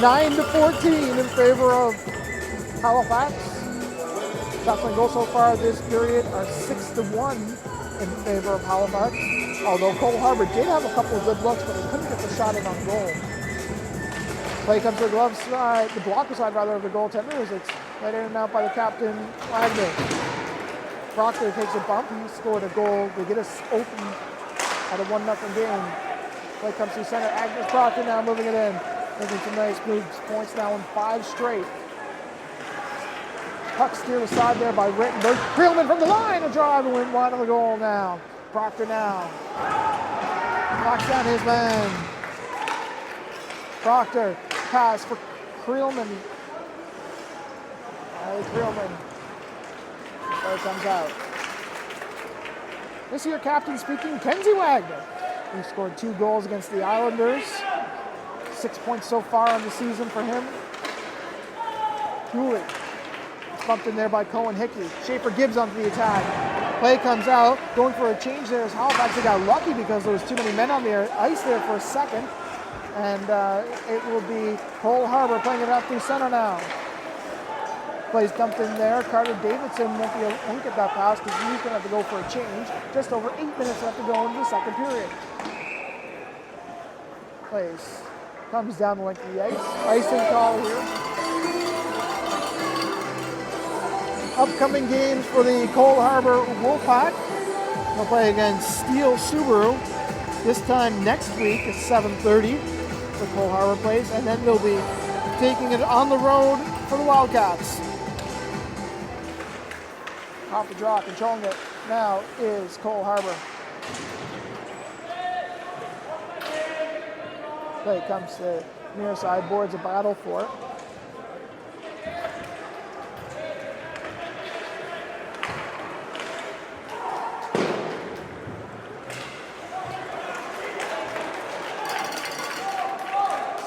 [SPEAKER 1] 9-14 in favor of Halifax. Shots on goal so far this period are 6-1 in favor of Halifax. Although Cole Harbour did have a couple of good looks, but they couldn't get the shot in on goal. Play comes to the glove side, the blocker side rather of the goaltenders. It's led in and out by the captain, Wagner. Proctor takes a bump. He scored a goal. They get us open at a 1-0 game. Play comes to center. Agnes Proctor now moving it in. Making some nice moves. Points now in 5 straight. Puck steered aside there by Rittenberg. Creelman from the line. A drive and win wide of the goal now. Proctor now. Knocks down his man. Proctor. Pass for Creelman. Creelman. There it comes out. This year, captain speaking, Kenzie Wagner. He scored 2 goals against the Islanders. 6 points so far on the season for him. Cooley. Bumped in there by Cohen Hickey. Schaefer Gibbs onto the attack. Play comes out. Going for a change there as Halifax. They got lucky because there was too many men on the ice there for a second. And it will be Cole Harbour playing it out through center now. Plays dumped in there. Carter Davidson won't get that pass because he's going to have to go for a change. Just over 8 minutes left to go into the second period. Plays. Comes down the length of the ice. Icing call here. Upcoming games for the Cole Harbour Wolfpack. They'll play against Steel Subaru. This time next week at 7:30 for Cole Harbour plays. And then they'll be taking it on the road for the Wildcats. Off the draw, controlling it now is Cole Harbour. Play comes to near side boards, a battle for it.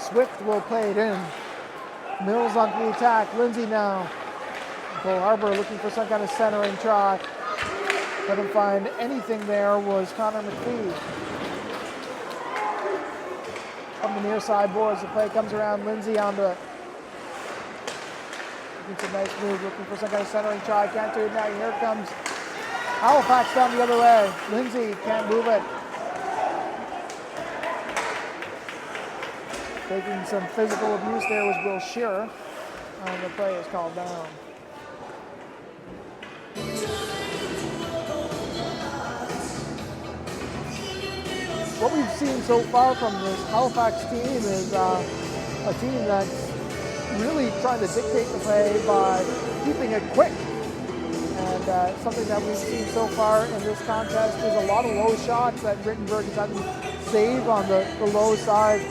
[SPEAKER 1] Swift will play it in. Mills onto the attack. Lindsay now. Cole Harbour looking for some kind of centering try. Couldn't find anything there was Connor McPhee. From the near side boards, the play comes around. Lindsay onto it. It's a nice move, looking for some kind of centering try. Can't do it now. Here comes Halifax down the other way. Lindsay can't move it. Taking some physical abuse there was Will Shearer. And the play is called down. What we've seen so far from this Halifax team is a team that's really trying to dictate the play by keeping it quick. And something that we've seen so far in this contest is a lot of low shots that Rittenberg has had to save on the low side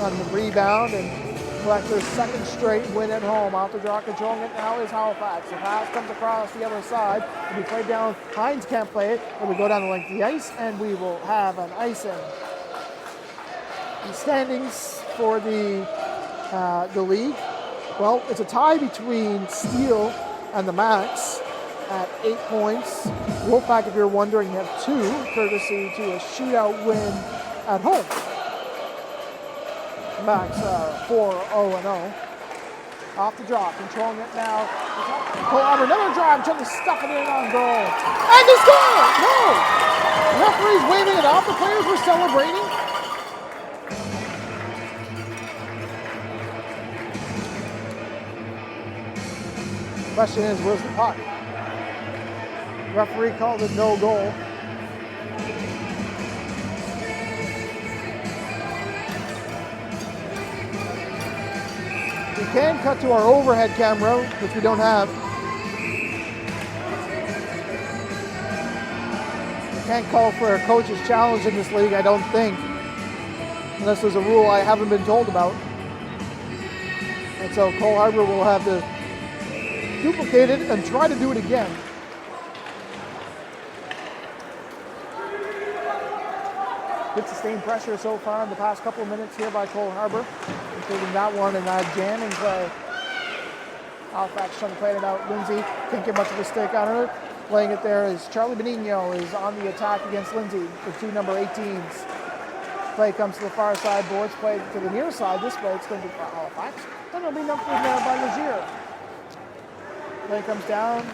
[SPEAKER 1] on the rebound and collect their second straight win at home. Off the draw, controlling it now is Halifax. The pass comes across the other side. It'll be played down. Hines can't play it. It will go down the length of the ice, and we will have an icing. The standings for the league. Well, it's a tie between Steel and the Max at 8 points. Wolfpack, if you're wondering, have 2, courtesy to a shootout win at home. Max 4-0-0. Off the draw, controlling it now. Cole Harbour, another drive, trying to stuff it in on goal. And they score! No! The referee's waving it off. The players were celebrating. Question is, where's the puck? Referee called it no goal. We can cut to our overhead camera, which we don't have. We can't call for a coach's challenge in this league, I don't think. Unless there's a rule I haven't been told about. And so Cole Harbour will have to duplicate it and try to do it again. Good sustained pressure so far in the past couple of minutes here by Cole Harbour. including that one and that jamming play. Halifax trying to play it out. Lindsay can't get much of a stick on her. Playing it there is Charlie Benigno is on the attack against Lindsay with two number 18s. Play comes to the far side. Boards play to the near side. This way it's going to be for Halifax. Then it'll be knocked in there by Legier. Play comes down.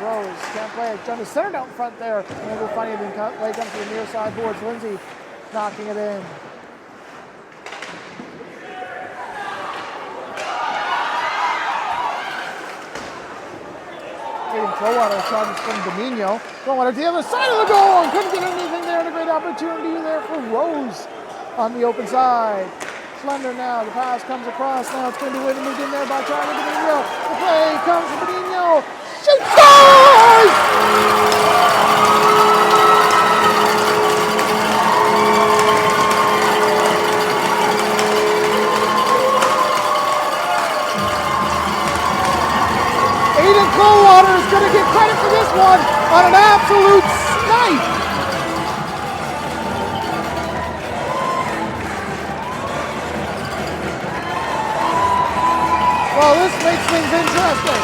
[SPEAKER 1] Rose can't play it. Trying to center it out in front there. And it'll funny. Then play comes to the near side. Boards. Lindsay knocking it in. Flowwater trying to spin Benigno. Flowwater to the other side of the goal and couldn't get anything there. And a great opportunity there for Rose on the open side. Slender now. The pass comes across. Now it's going to be waiting moved in there by Charlie Benigno. The play comes to Benigno. Shoots! Scores! Flowwater is going to get credit for this one on an absolute snipe. Well, this makes things interesting.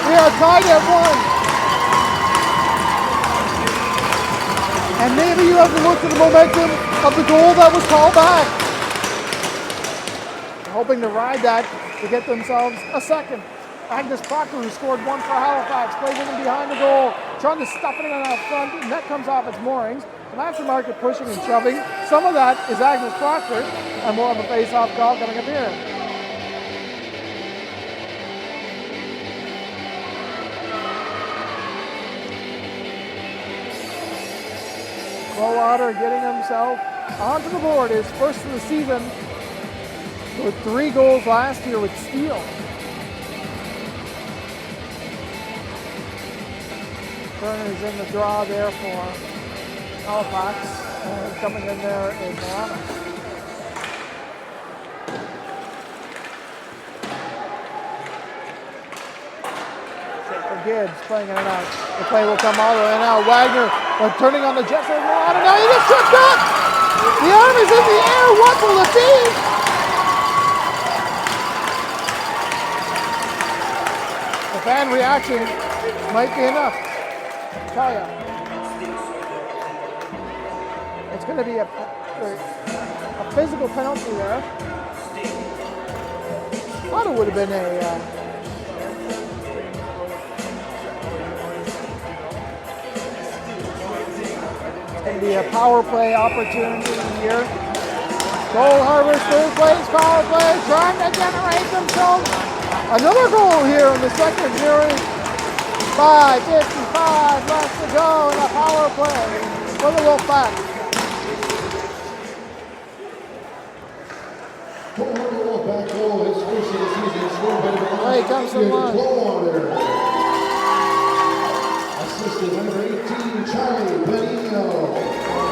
[SPEAKER 1] We are tied at 1. And maybe you have to look at the momentum of the goal that was called back. They're hoping to ride that to get themselves a second. Agnes Proctor, who scored one for Halifax, plays in behind the goal, trying to stuff it in on that front. Net comes off its moorings. Some aftermarket pushing and shoving. Some of that is Agnes Proctor, and more of a face-off call coming up here. Flowwater getting himself onto the board, his first of the season, with 3 goals last year with Steele. Turner's in the draw there for Halifax, and coming in there is Milano. For Gibbs playing in and out. The play will come all the way now. Wagner turning on the Jets and Milano. Now he gets tripped up! The arm is in the air. What will it be? The fan reaction might be enough. Tell you. It's going to be a physical penalty there. Thought it would have been a it's going to be a power play opportunity here. Cole Harbor's third place power play, trying to generate themselves another goal here in the second period. 5:55 left to go in a power play for the Wolfpack.
[SPEAKER 2] Wolfpack goal, his first of the season, scored by
[SPEAKER 1] Play comes from one.
[SPEAKER 2] Assisted number 18, Charlie Benigno.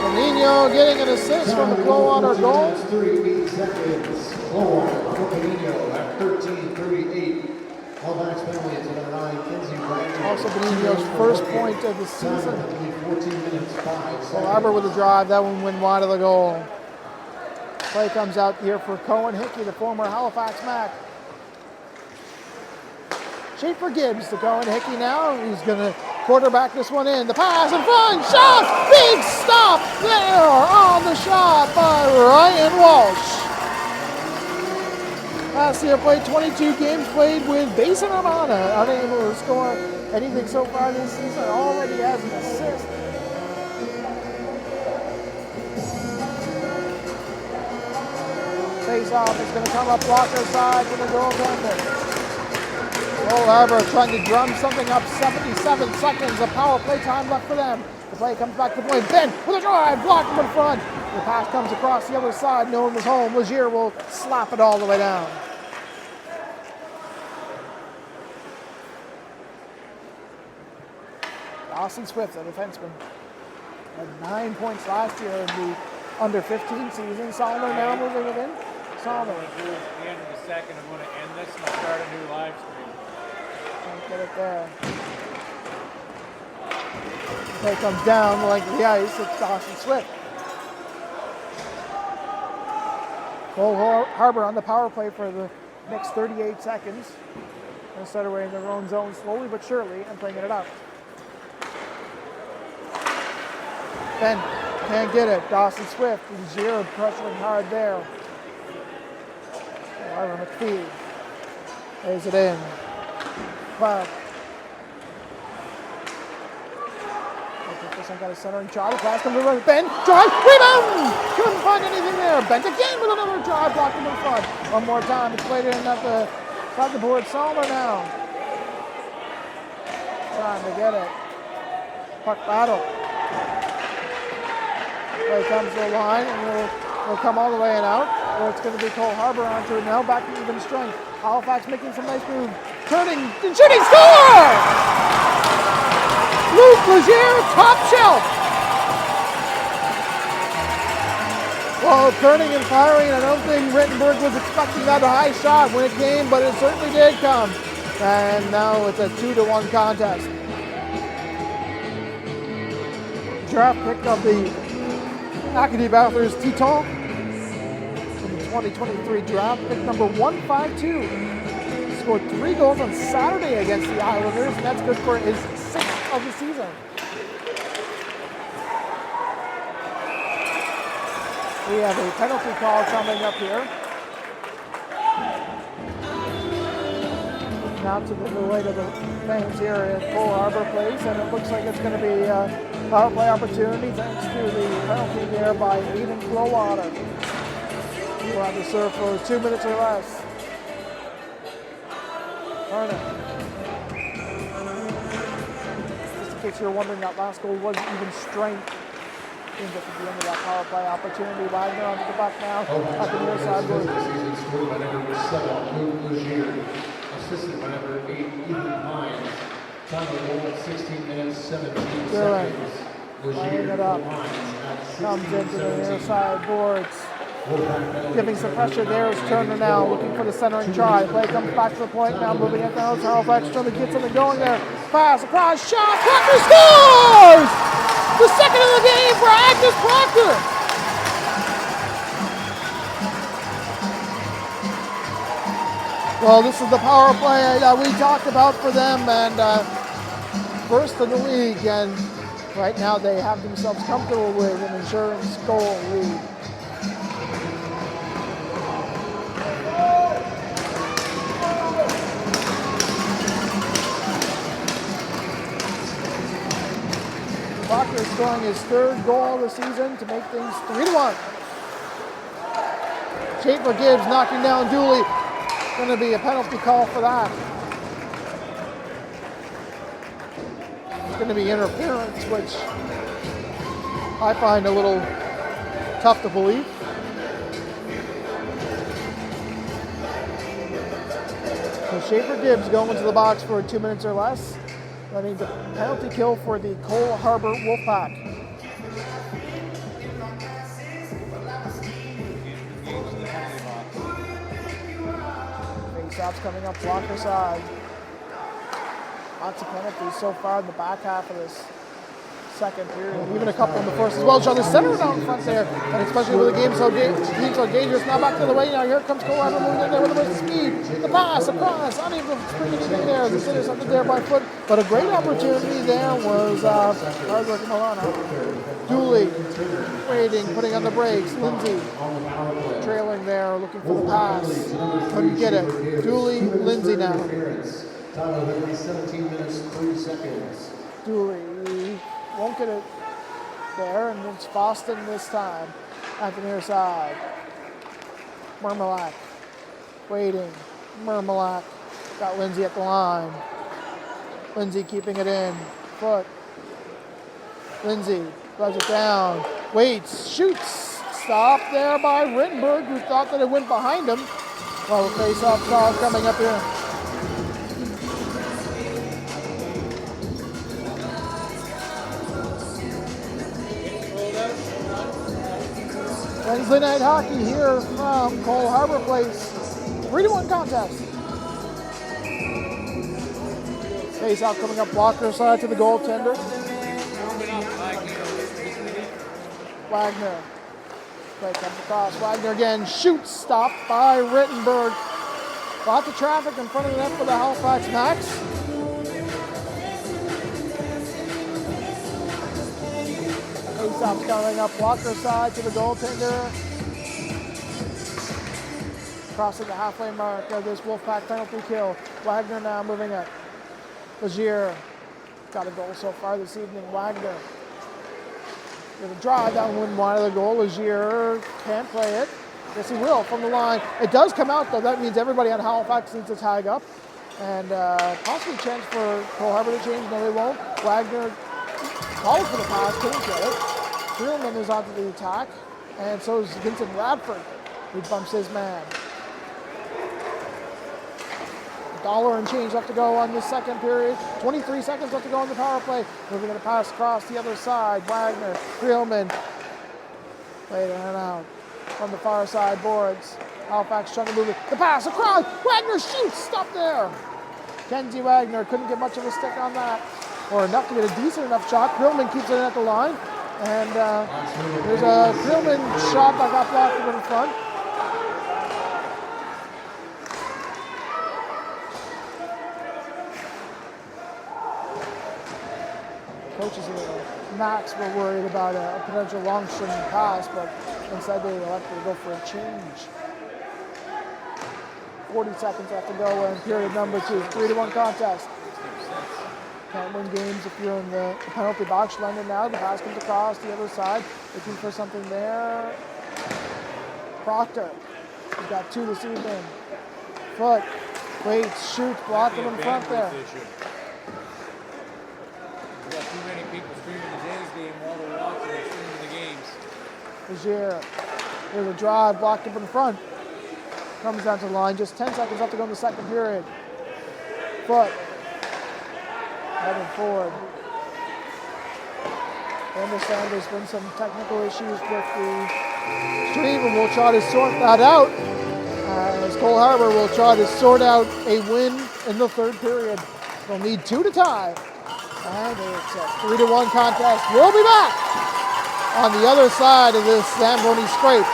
[SPEAKER 1] Benigno getting an assist from the Flowwater goal.
[SPEAKER 2] 38 seconds. Flowwater for Benigno at 13:38. Halifax penalty to number 9, Kenzie Wagner.
[SPEAKER 1] Also Benigno's first point of the season.
[SPEAKER 2] 14 minutes, 5 seconds.
[SPEAKER 1] Arbor with a drive, that one went wide of the goal. Play comes out here for Cohen Hickey, the former Halifax Mac. Schaefer Gibbs to Cohen Hickey now. He's going to quarterback this one in. The pass in front, shot, big stop there on the shot by Ryan Walsh. Last year played 22 games, played with Basin Armada, unable to score anything so far this season. Already has an assist. Face off is going to come up blocker side for the goaltender. Cole Harbour trying to drum something up. 77 seconds of power play time left for them. The play comes back to point. Ben with a drive, blocked from in front. The pass comes across the other side. No one was home. Legier will slap it all the way down. Austin Swift, the defenseman, had 9 points last year in the under 15 season. Solomon now moving it in. Solomon.
[SPEAKER 3] At the end of the second, I'm going to end this and I'll start a new live stream.
[SPEAKER 1] Can't get it there. Play comes down the length of the ice. It's Austin Swift. Cole Harbor on the power play for the next 38 seconds. Going to set away in their own zone slowly but surely and bringing it up. Ben can't get it. Dawson Swift and Giroud pressuring hard there. Ira McPhee lays it in. Clark. Got a centering try. The pass comes over. Ben, drive, rebound! Couldn't find anything there. Bent again with another drive, blocked him in front. One more time. It's played in at the board. Salmer now. Trying to get it. Puck battle. Play comes to the line and will come all the way and out. Or it's going to be Cole Harbor onto it now. Back to even strength. Halifax making some nice moves. Turning and shooting. Score! Luke Legier, top shelf. Well, turning and firing, I don't think Rittenberg was expecting that high shot when it came, but it certainly did come. And now it's a 2-1 contest. Draft pick of the Acadie Bathurst Teton in the 2023 draft, pick number 152. Scored 3 goals on Saturday against the Islanders, and that's good for his 6th of the season. We have a penalty call coming up here. Now to the way to the fans here at Cole Harbor Place, and it looks like it's going to be a power play opportunity thanks to the penalty there by Aiden Flowwater. We'll have to serve for 2 minutes or less. Turner. In case you're wondering, that last goal wasn't even strength. At the end of that power play opportunity. Wagner onto the back now. At the near side.
[SPEAKER 2] Scored by number 7, Luke Legier. Assisted by number 8, Ethan Hines. Time of goal, 16 minutes, 17 seconds.
[SPEAKER 1] Laying it up. Comes into the near side boards. Giving some pressure there is Turner now, looking for the centering try. Play comes back to the point, now moving it down. Halifax trying to get something going there. Pass, across, shot, Proctor scores! The second of the game for Agnes Proctor! Well, this is the power play that we talked about for them, and first in the league, and right now they have themselves comfortable with an insurance goal lead. Proctor scoring his 3rd goal of the season to make things 3-1. Schaefer Gibbs knocking down Dooley. Going to be a penalty call for that. It's going to be interference, which I find a little tough to believe. So Schaefer Gibbs going to the box for 2 minutes or less. Letting the penalty kill for the Cole Harbor Wolfpack. Face-offs coming up blocker side. Lots of penalties so far in the back half of this second period. Even a couple in the first as well. John, the center out in front there, and especially with the game so dangerous. Now back to the way. Now here comes Cole Harbor moving in there with a bit of speed. The pass across, unable to bring anything there. The center something there by foot, but a great opportunity there was Hardwick Milano. Dooley waiting, putting on the brakes. Lindsay trailing there, looking for the pass. Couldn't get it. Dooley, Lindsay now.
[SPEAKER 2] Time of 17 minutes, 3 seconds.
[SPEAKER 1] Dooley won't get it there, and it's Boston this time at the near side. Mermelak waiting. Mermelak got Lindsay at the line. Lindsay keeping it in. Foot. Lindsay drives it down. Waits. Shoots. Stopped there by Rittenberg, who thought that it went behind him. Well, the face-off call coming up here. Wednesday night hockey here from Cole Harbor Place. 3-1 contest. Face out coming up blocker side to the goaltender. Wagner Play comes across. Wagner again shoots. Stopped by Rittenberg. Lots of traffic in front of the net for the Halifax Max. Faceoff's coming up Walker side to the goaltender. Crossing the halfway mark of this Wolfpack penalty kill. Wagner now moving up. Lagier got a goal so far this evening. Wagner with a drive down one wide of the goal. Lagier can't play it. Yes, he will from the line. It does come out though. That means everybody on Halifax needs to tag up. And possibly a chance for Cole Harbour to change. No, they won't. Wagner calls for the pass, couldn't get it. Freeman is onto the attack. And so is Vincent Radford. He bumps his man. $1 and change left to go on the second period. 23 seconds left to go on the power play. We're going to pass across the other side. Wagner, Freeman. Played in and out from the far side boards. Halifax trying to move it. The pass across. Wagner shoots. Stop there. Kenzie Wagner couldn't get much of a stick on that. Or enough to get a decent enough shot. Freeman keeps it at the line. And there's a Freeman shot that got blocked in front. Coaches of Max were worried about a potential long string pass, but instead they elected to go for a change. 40 seconds left to go in period number 2. 3-1 contest. Can't win games if you're in the penalty box. London now. The pass comes across the other side. Looking for something there. Proctor. He's got 2 this evening. Foot. Waits. Shoots. Blocked him in front there.
[SPEAKER 3] We've got too many people streaming the Jays game while they're watching and streaming the games.
[SPEAKER 1] Lagier. There's a drive. Blocked up in front. Comes down to the line. Just 10 seconds left to go in the second period. Foot. Heading forward. I understand there's been some technical issues with the stream, and we'll try to sort that out. As Cole Harbour will try to sort out a win in the third period. They'll need 2 to tie. And it's a 3-1 contest. We'll be back on the other side of this Zamboni scrape.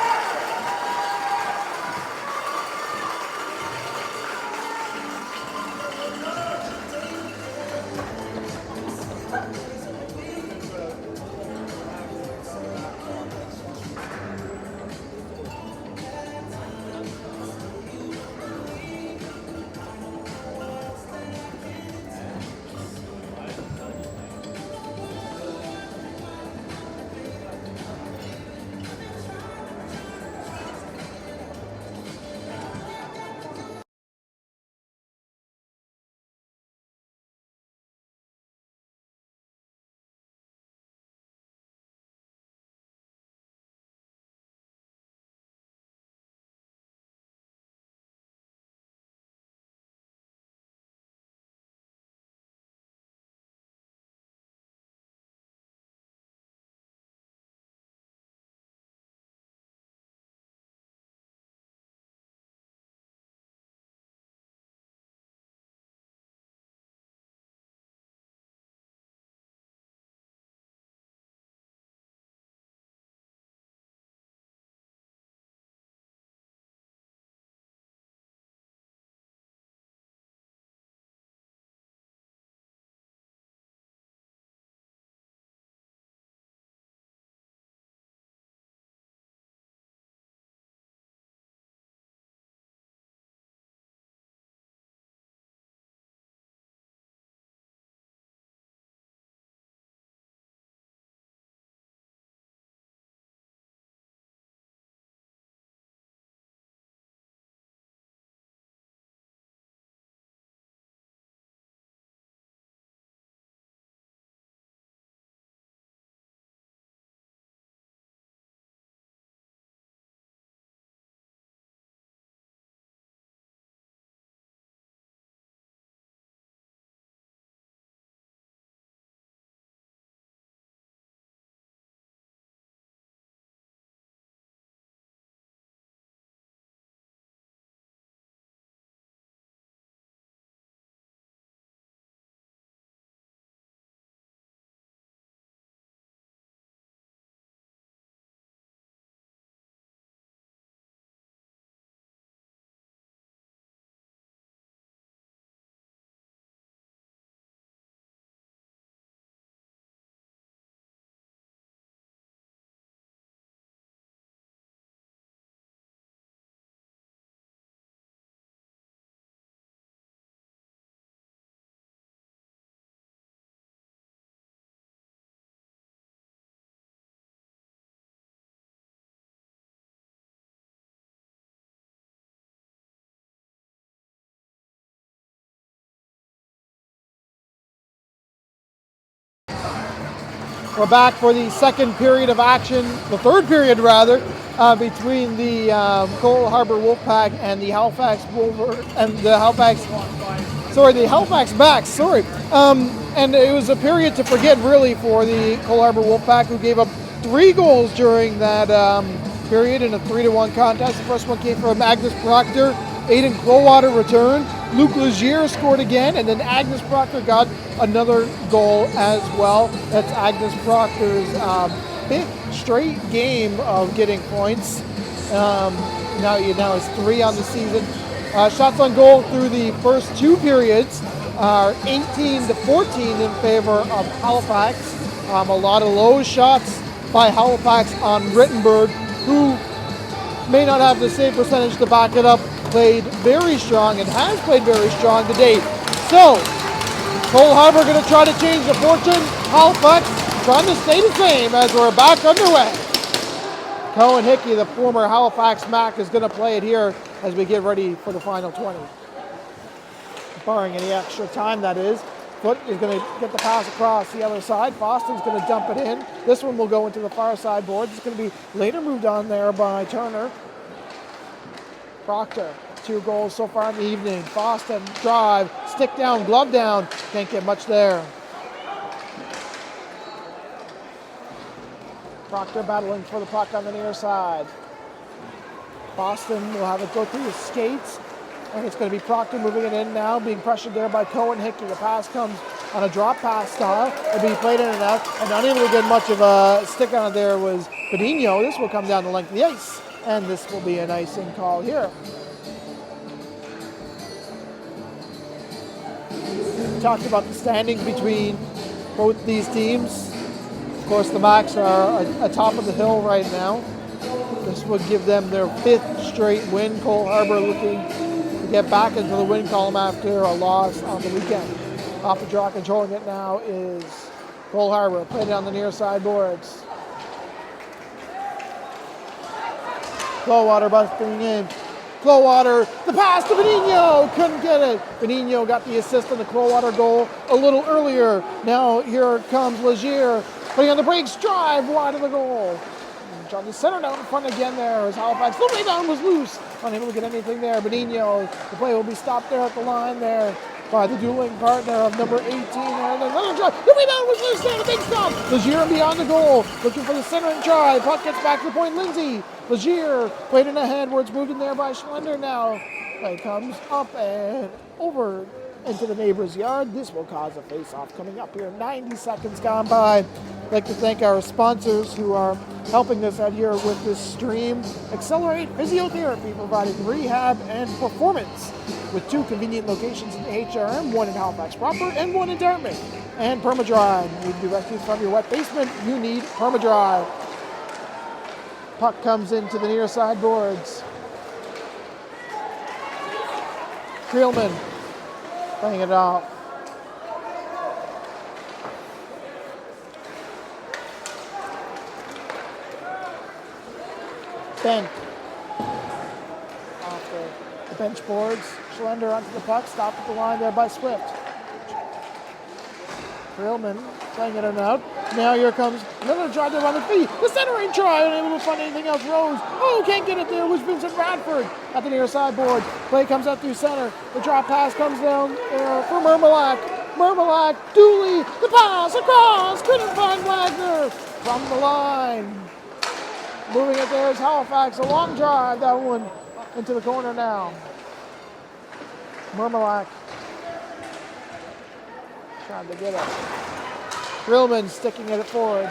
[SPEAKER 1] We're back for the second period of action, the third period rather, between the Cole Harbour Wolfpack and the Halifax the Halifax Backs. And it was a period to forget really for the Cole Harbour Wolfpack, who gave up 3 goals during that period in a 3-1 contest. The first one came from Agnes Proctor. Aiden Clowater returned. Luke Legier scored again, and then Agnes Proctor got another goal as well. That's Agnes Proctor's 5th straight game of getting points. Now it's 3 on the season. Shots on goal through the first 2 periods are 18-14 in favor of Halifax. A lot of low shots by Halifax on Rittenberg, who may not have the save percentage to back it up. Played very strong and has played very strong to date. So, Cole Harbour going to try to change the fortune. Halifax trying to stay the same as we're back underway. Cohen Hickey, the former Halifax Mac, is going to play it here as we get ready for the final 20. Barring any extra time, that is. Foot is going to get the pass across the other side. Boston's going to dump it in. This one will go into the far side board. It's going to be later moved on there by Turner. Proctor, 2 goals so far in the evening. Boston drive, stick down, glove down. Can't get much there. Proctor battling for the puck on the near side. Boston will have it go through his skates. And it's going to be Proctor moving it in now, being pressured there by Cohen Hickey. The pass comes on a drop pass style. It'll be played in and out. And not able to get much of a stick on it there was Bedino. This will come down the length of the ice. And this will be an icing call here. We talked about the standings between both these teams. Of course, the Macs are atop of the hill right now. This would give them their 5th straight win. Cole Harbour looking to get back into the win column after a loss on the weekend. Off the draw, controlling it now is Cole Harbour. Played it on the near side boards. Clowater busting in. Clowater, the pass to Bedino, couldn't get it. Bedino got the assist on the Clowater goal a little earlier. Now here comes Legier, putting on the brakes, drive wide of the goal. Trying to center down in front again there as Halifax. The rebound was loose. Unable to get anything there. Bedino, the play will be stopped there at the line there by the dueling partner of number 18 there. And another drive. The rebound was loose there. The big stop. Legier beyond the goal. Looking for the centering try. Puck gets back to the point. Lindsay. Legier played in a hand where it's moved in there by Schlender now. Play comes up and over into the neighbor's yard. This will cause a face-off coming up here. 90 seconds gone by. I'd like to thank our sponsors who are helping us out here with this stream. Accelerate Physiotherapy, providing rehab and performance with 2 convenient locations in the HRM, 1 in Halifax proper and 1 in Dartmouth. And Permadry. You need to be rescued from your wet basement. You need Permadry. Puck comes into the near side boards. Creelman playing it off. Bent off the bench boards. Schlender onto the puck, stopped at the line there by Swift. Creelman playing it in and out. Now here comes another drive there on the feet. The centering try, unable to find anything else. Rose, can't get it there. Was Vincent Radford at the near side board. Play comes out through center. The drop pass comes down for Mermelak. Mermelak, Dooley, the pass across. Couldn't find Wagner from the line. Moving it there is Halifax. A long drive. That one into the corner now. Mermelak trying to get it. Grillman sticking it forward.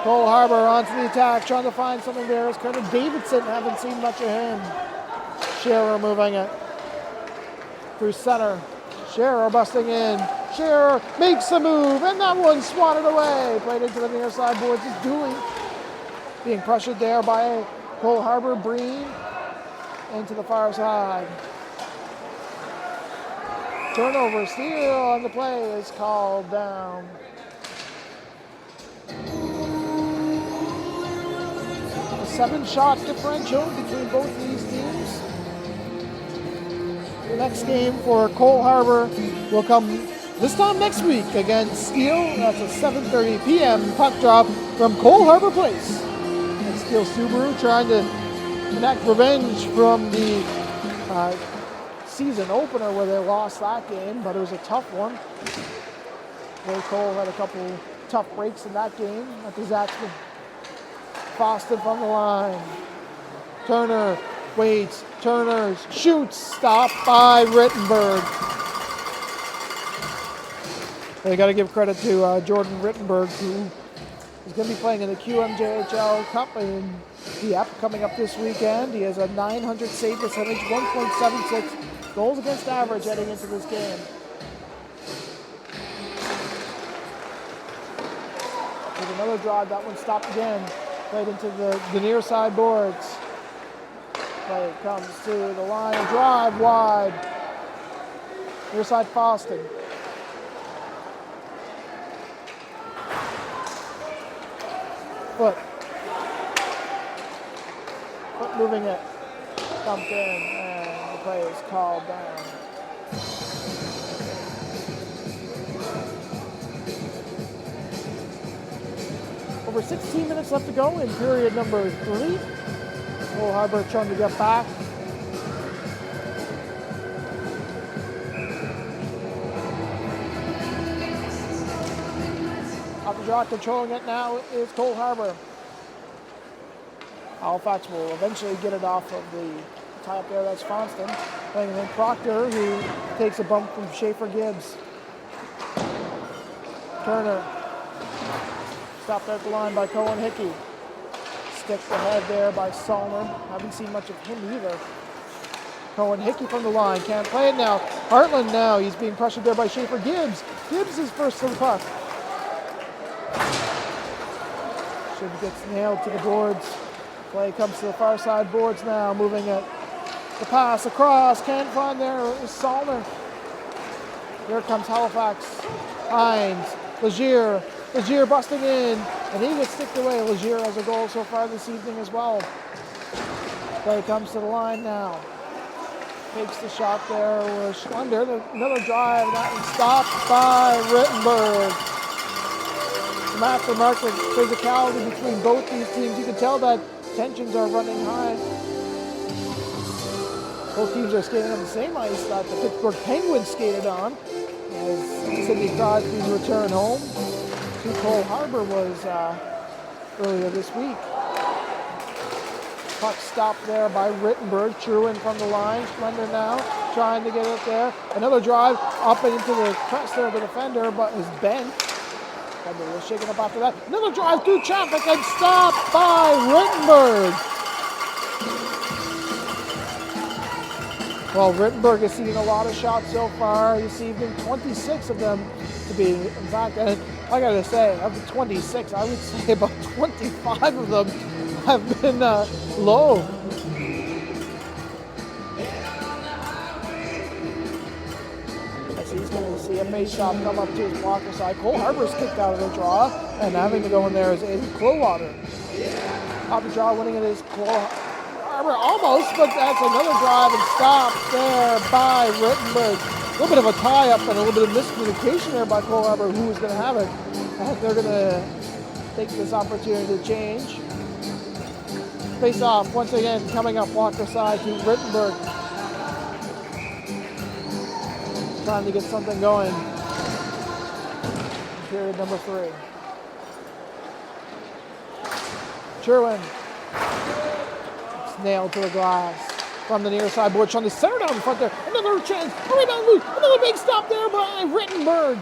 [SPEAKER 1] Cole Harbour onto the attack, trying to find something there. It's Curtis Davidson, haven't seen much of him. Scherer moving it through center. Scherer busting in. Scherer makes the move, and that one swatted away. Played into the near side boards. It's Dooley being pressured there by Cole Harbour. Breen into the far side. Turnover, steal on the play is called down. A 7-shot differential between both of these teams. The next game for Cole Harbour will come This time next week against Steele. That's a 7:30 p.m. puck drop from Cole Harbor Place. And Steele Subaru trying to enact revenge from the season opener where they lost that game, but it was a tough one. Ray Cole had a couple tough breaks in that game at the Zaxby. Boston from the line. Turner waits. Turner shoots. Stopped by Rittenberg. They got to give credit to Jordan Rittenberg, who is going to be playing in the QMJHL Cup in Dieppe coming up this weekend. He has a .900 save percentage, 1.76 goals against average heading into this game. With another drive, that one stopped again. Played into the near side boards. Play comes to the line, drive wide. Near side Foston. Foot moving it. Dumped in, and the play is called down. Over 16 minutes left to go in period number 3. Cole Harbor trying to get back. Off the draw, controlling it now is Cole Harbor. Halifax will eventually get it off of the tie up there. That's Fonston. Playing in Proctor, who takes a bump from Schaefer Gibbs. Turner. Stopped at the line by Cohen Hickey. Sticked ahead there by Salner. Haven't seen much of him either. Cohen Hickey from the line. Can't play it now. Hartland now. He's being pressured there by Schaefer Gibbs. Gibbs is first to the puck. Gibbs gets nailed to the boards. Play comes to the far side boards now. Moving it. The pass across. Can't find there is Salner. Here comes Halifax. Hines. Legier. Legier busting in, and he gets sticked away. Legier has a goal so far this evening as well. Play comes to the line now. Takes the shot there with Schlender. Another drive, that one stopped by Rittenberg. Some aftermarket physicality between both these teams. You can tell that tensions are running high. Both teams are skating on the same ice that the Pittsburgh Penguins skated on as Sidney Crosby's return home to Cole Harbor was earlier this week. Puck stopped there by Rittenberg. Truin from the line. Splendor now trying to get it there. Another drive up and into the press there of the defender, but was bent. Defender was shaken up after that. Another drive through traffic and stopped by Rittenberg. Well, Rittenberg has seen a lot of shots so far this evening, 26 of them to be, in fact, and I gotta say, of the 26, I would say about 25 of them have been low. As he's going to see a face-off come up to his blocker side. Cole Harbor's kicked out of the draw, and having to go in there is Aiden Clowater. Off the draw, winning it is Cole Harbor almost, but that's another drive and stop there by Rittenberg. A little bit of a tie-up and a little bit of miscommunication there by Cole Harbor, who is going to have it. And they're going to take this opportunity to change. Face off once again, coming up blocker side to Rittenberg. Trying to get something going. Period number 3. Sherwin. It's nailed to the glass. From the near side board, trying to center down in front there. Another chance. Rebound loose. Another big stop there by Rittenberg.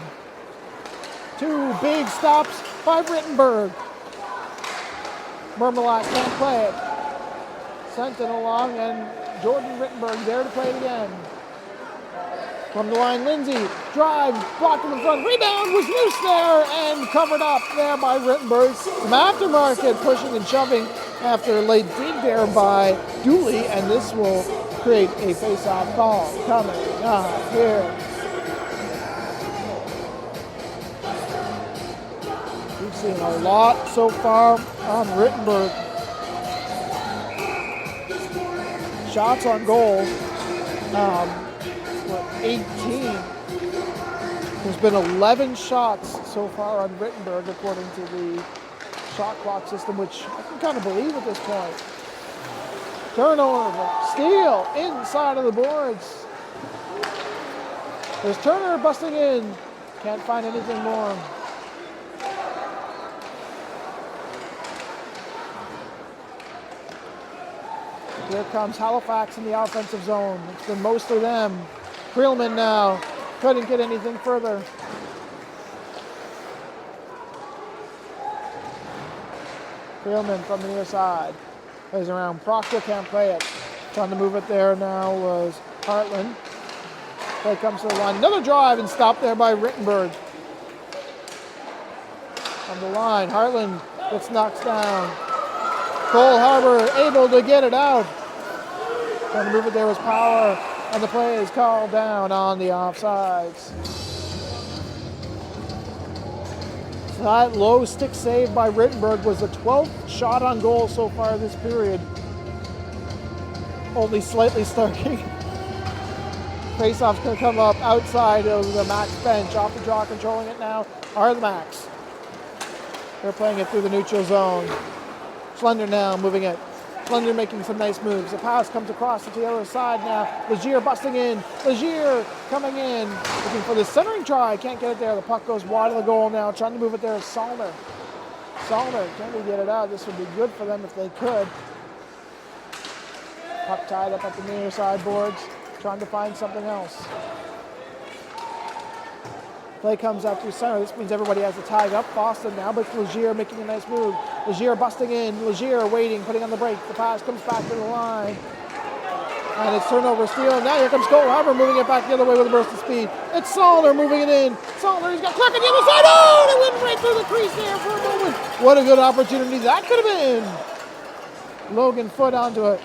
[SPEAKER 1] 2 big stops by Rittenberg. Mermelot can't play it. Sent it along, and Jordan Rittenberg there to play it again. From the line, Lindsay. Drive, blocked in the front. Rebound was loose there and covered up there by Rittenberg. Some aftermarket pushing and shoving after a late dig there by Dooley, and this will create a face-off call coming up here. We've seen a lot so far on Rittenberg. Shots on goal, 18. There's been 11 shots so far on Rittenberg according to the shot clock system, which I can kind of believe at this point. Turnover, steal inside of the boards. There's Turner busting in. Can't find anything more. Here comes Halifax in the offensive zone. It's been mostly them. Creelman now couldn't get anything further. Creelman from the near side. Plays around. Proctor can't play it. Trying to move it there now was Hartland. Play comes to the line. Another drive and stopped there by Rittenberg. On the line, Hartland gets knocked down. Cole Harbour able to get it out. Trying to move it there was Power, and the play is called down on the offsides. So that low stick save by Rittenberg was the 12th shot on goal so far this period. Only slightly starting. Faceoff's going to come up outside of the Max bench. Off the draw, controlling it now are the Max. They're playing it through the neutral zone. Slender now moving it. Slender making some nice moves. The pass comes across to the other side now. Legier busting in. Legier coming in. Looking for the centering try. Can't get it there. The puck goes wide of the goal now. Trying to move it there is Salner. Salner, can we get it out? This would be good for them if they could. Puck tied up at the near side boards. Trying to find something else. Play comes out through center. This means everybody has to tag up. Boston now, but Legier making a nice move. Legier busting in. Legier waiting, putting on the break. The pass comes back to the line. And it's turnover steal. Now here comes Cole Harbour moving it back the other way with a burst of speed. It's Salner moving it in. Salner, he's got Clark on the other side. Oh, and it went right through the crease there for a moment. What a good opportunity that could have been. Logan Foot onto it.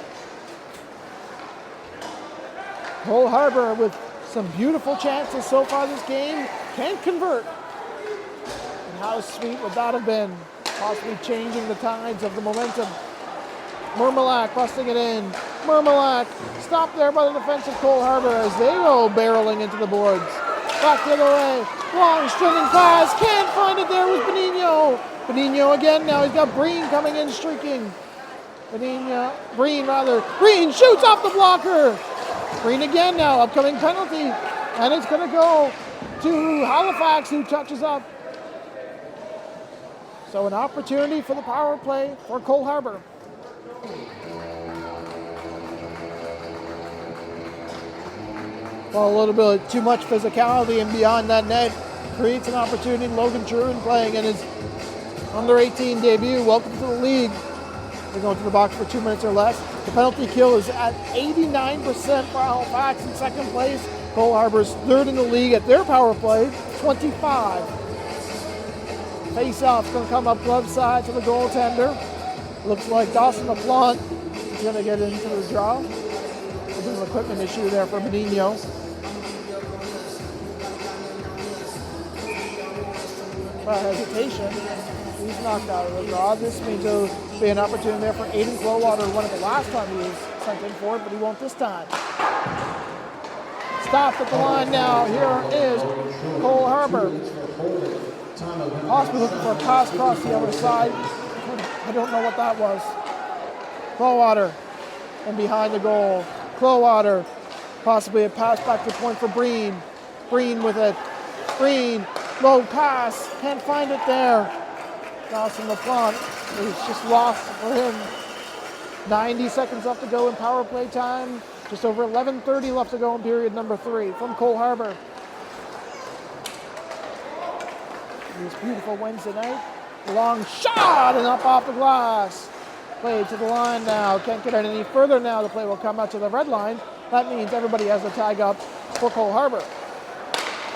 [SPEAKER 1] Cole Harbour with some beautiful chances so far this game. Can't convert. And how sweet would that have been? Possibly changing the tides of the momentum. Mermelak busting it in. Mermelak stopped there by the defensive Cole Harbour as they go barreling into the boards. Back the other way. Long stringing pass. Can't find it there with Benigno. Benigno again now. He's got Breen coming in streaking. Breen shoots off the blocker. Breen again now. Upcoming penalty. And it's going to go to Halifax, who touches up. So an opportunity for the power play for Cole Harbour. Well, a little bit too much physicality and beyond that net creates an opportunity. Logan Truin playing in his under-18 debut. Welcome to the league. They're going to the box for 2 minutes or less. The penalty kill is at 89% for Halifax in second place. Cole Harbour's third in the league at their power play, 25. Face-off's going to come up glove side to the goaltender. Looks like Dawson LaPlante is going to get into the draw. There's an equipment issue there for Benigno. Hesitation. He's knocked out of the draw. This means there'll be an opportunity there for Aiden Clowater, who won it the last time he was sent in for it, but he won't this time. Stopped at the line now. Here is Cole Harbour. Possibly looking for a pass across the other side. I don't know what that was. Clowater. And behind the goal. Clowater. Possibly a pass back to point for Breen. Breen with it. Breen. Low pass. Can't find it there. Dawson LaPlante. It's just lost for him. 90 seconds left to go in power play time. Just over 11:30 left to go in period number 3 from Cole Harbour. This beautiful Wednesday night. Long shot and up off the glass. Play to the line now. Can't get it any further now. The play will come out to the red line. That means everybody has to tag up for Cole Harbour.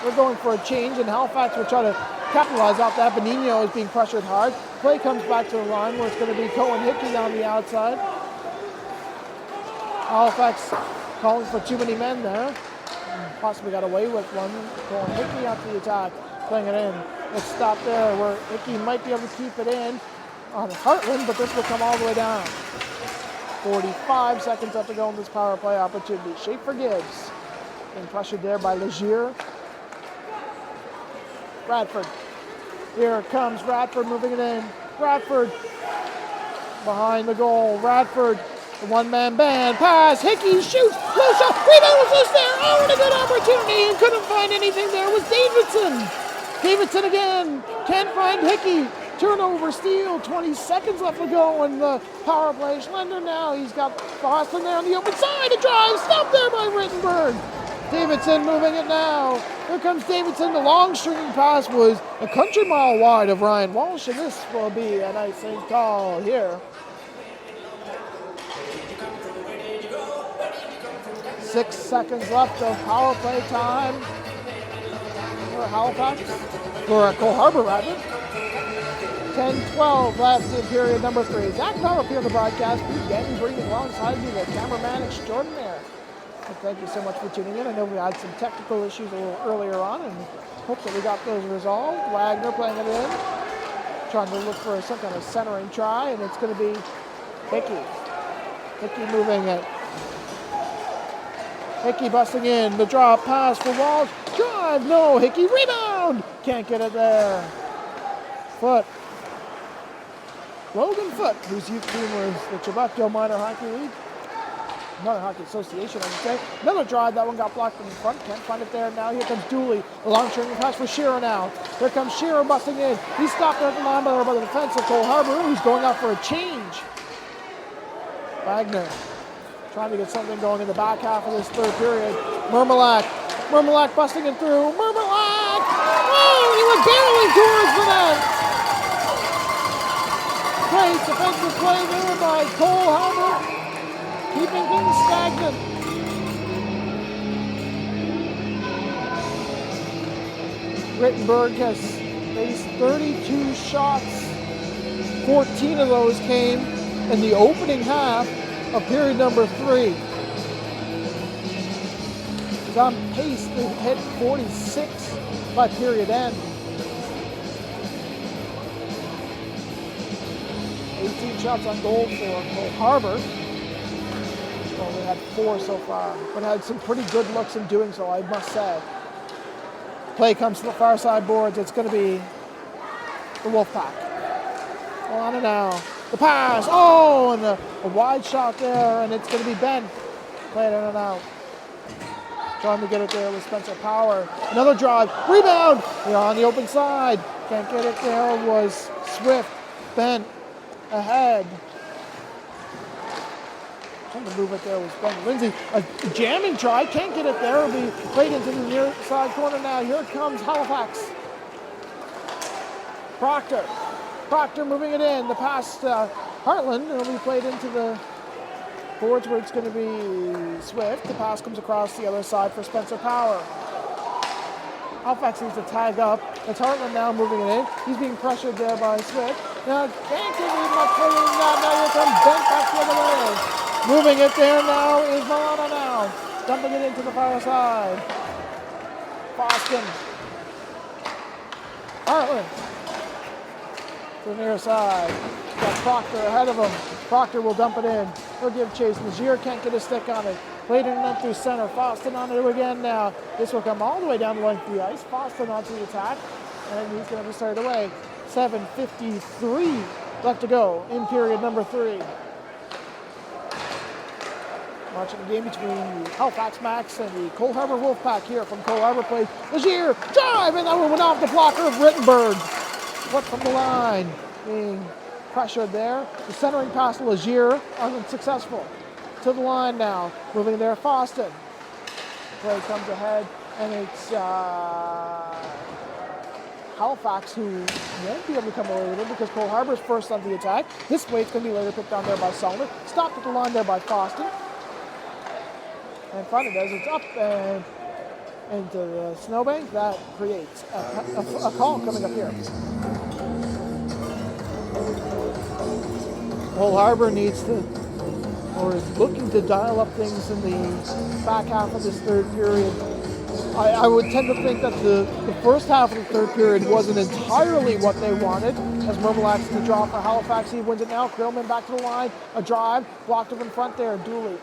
[SPEAKER 1] We're going for a change, and Halifax will try to capitalize off that. Benigno is being pressured hard. Play comes back to the line where it's going to be Cohen Hickey on the outside. Halifax calling for too many men there. Possibly got away with one. Cohen Hickey after the attack, playing it in. It's stopped there where Hickey might be able to keep it in on Hartland, but this will come all the way down. 45 seconds left to go in this power play opportunity. Schaefer Gibbs being pressured there by Legier. Radford. Here comes Radford moving it in. Radford behind the goal. Radford, the one-man band. Pass. Hickey shoots. Low shot. Rebound was loose there. Oh, what a good opportunity. And couldn't find anything there. It was Davidson. Davidson again. Can't find Hickey. Turnover, steal. 20 seconds left to go in the power play. Schlender now. He's got Boston there on the open side. A drive. Stopped there by Rittenberg. Davidson moving it now. Here comes Davidson. The long stringing pass was a country mile wide of Ryan Walsh, and this will be a nice call here. 6 seconds left of power play time for Halifax, for Cole Harbour rather. 10-12 left in period number 3. Zach Bell up here on the broadcast. Pete Denny bringing alongside me the cameraman extraordinaire. Well, thank you so much for tuning in. I know we had some technical issues a little earlier on, and hope that we got those resolved. Wagner playing it in, trying to look for some kind of centering try, and it's going to be Hickey. Hickey moving it. Hickey busting in. The drop pass for Walsh. Drive. No. Hickey rebound. Can't get it there. Foot. Logan Foot, whose youth team was the Chubutco Minor Hockey League. Minor Hockey Association, I would say. Another drive. That one got blocked in front. Can't find it there. Now here comes Dooley. A long stringing pass for Shearer now. Here comes Shearer busting in. He's stopped at the line by the defense of Cole Harbour, who's going out for a change. Wagner trying to get something going in the back half of this third period. Mermelak busting it through. Mermelak! Oh, he went barreling towards the net. Great defensive play there by Cole Harbour, keeping things stagnant. Rittenberg has faced 32 shots. 14 of those came in the opening half of period number 3. He's on pace to hit 46 by period end. 18 shots on goal for Cole Harbour. Well, we had 4 so far, but had some pretty good looks in doing so, I must say. Play comes to the far side boards. It's going to be the Wolfpack. On and now. The pass. Oh, and a wide shot there, and it's going to be Ben. Played in and out. Trying to get it there with Spencer Power. Another drive. Rebound. Here on the open side. Can't get it there. Was Swift. Ben ahead. Trying to move it there was Ben Lindsay. A jamming try. Can't get it there. It'll be played into the near side corner now. Here comes Halifax. Proctor moving it in. The pass to Heartland. It'll be played into the boards where it's going to be Swift. The pass comes across the other side for Spencer Power. Halifax needs to tag up. It's Heartland now moving it in. He's being pressured there by Swift. Now, can't get much further than that. Now here comes Bent back the other way. Moving it there now is Milano now. Dumping it into the far side. Boston. Heartland. To the near side. Got Proctor ahead of him. Proctor will dump it in. He'll give chase. Lazier can't get a stick on it. Played it in through center. Foston on it again now. This will come all the way down the length of the ice. Foston onto the attack. And he's going to be started away. 7:53 left to go in period number 3. Watching the game between the Halifax Max and the Cole Harbour Wolfpack here from Cole Harbour plays. Lazier, drive, and that one went off the blocker of Rittenberg. What from the line? Being pressured there. The centering pass to Lazier, unsuccessful. To the line now. Moving there, Foston. Play comes ahead, and it's Halifax who won't be able to come away with it because Cole Harbour's first on the attack. This way it's going to be later picked on there by Solomon. Stopped at the line there by Foston. And finally does it's up and into the snowbank. That creates a call coming up here. Cole Harbour needs to, or is looking to dial up things in the back half of this third period. I would tend to think that the first half of the third period wasn't entirely what they wanted, as Mermelak's to draw for Halifax. He wins it now. Krillman back to the line. A drive. Blocked up in front there. Dooley.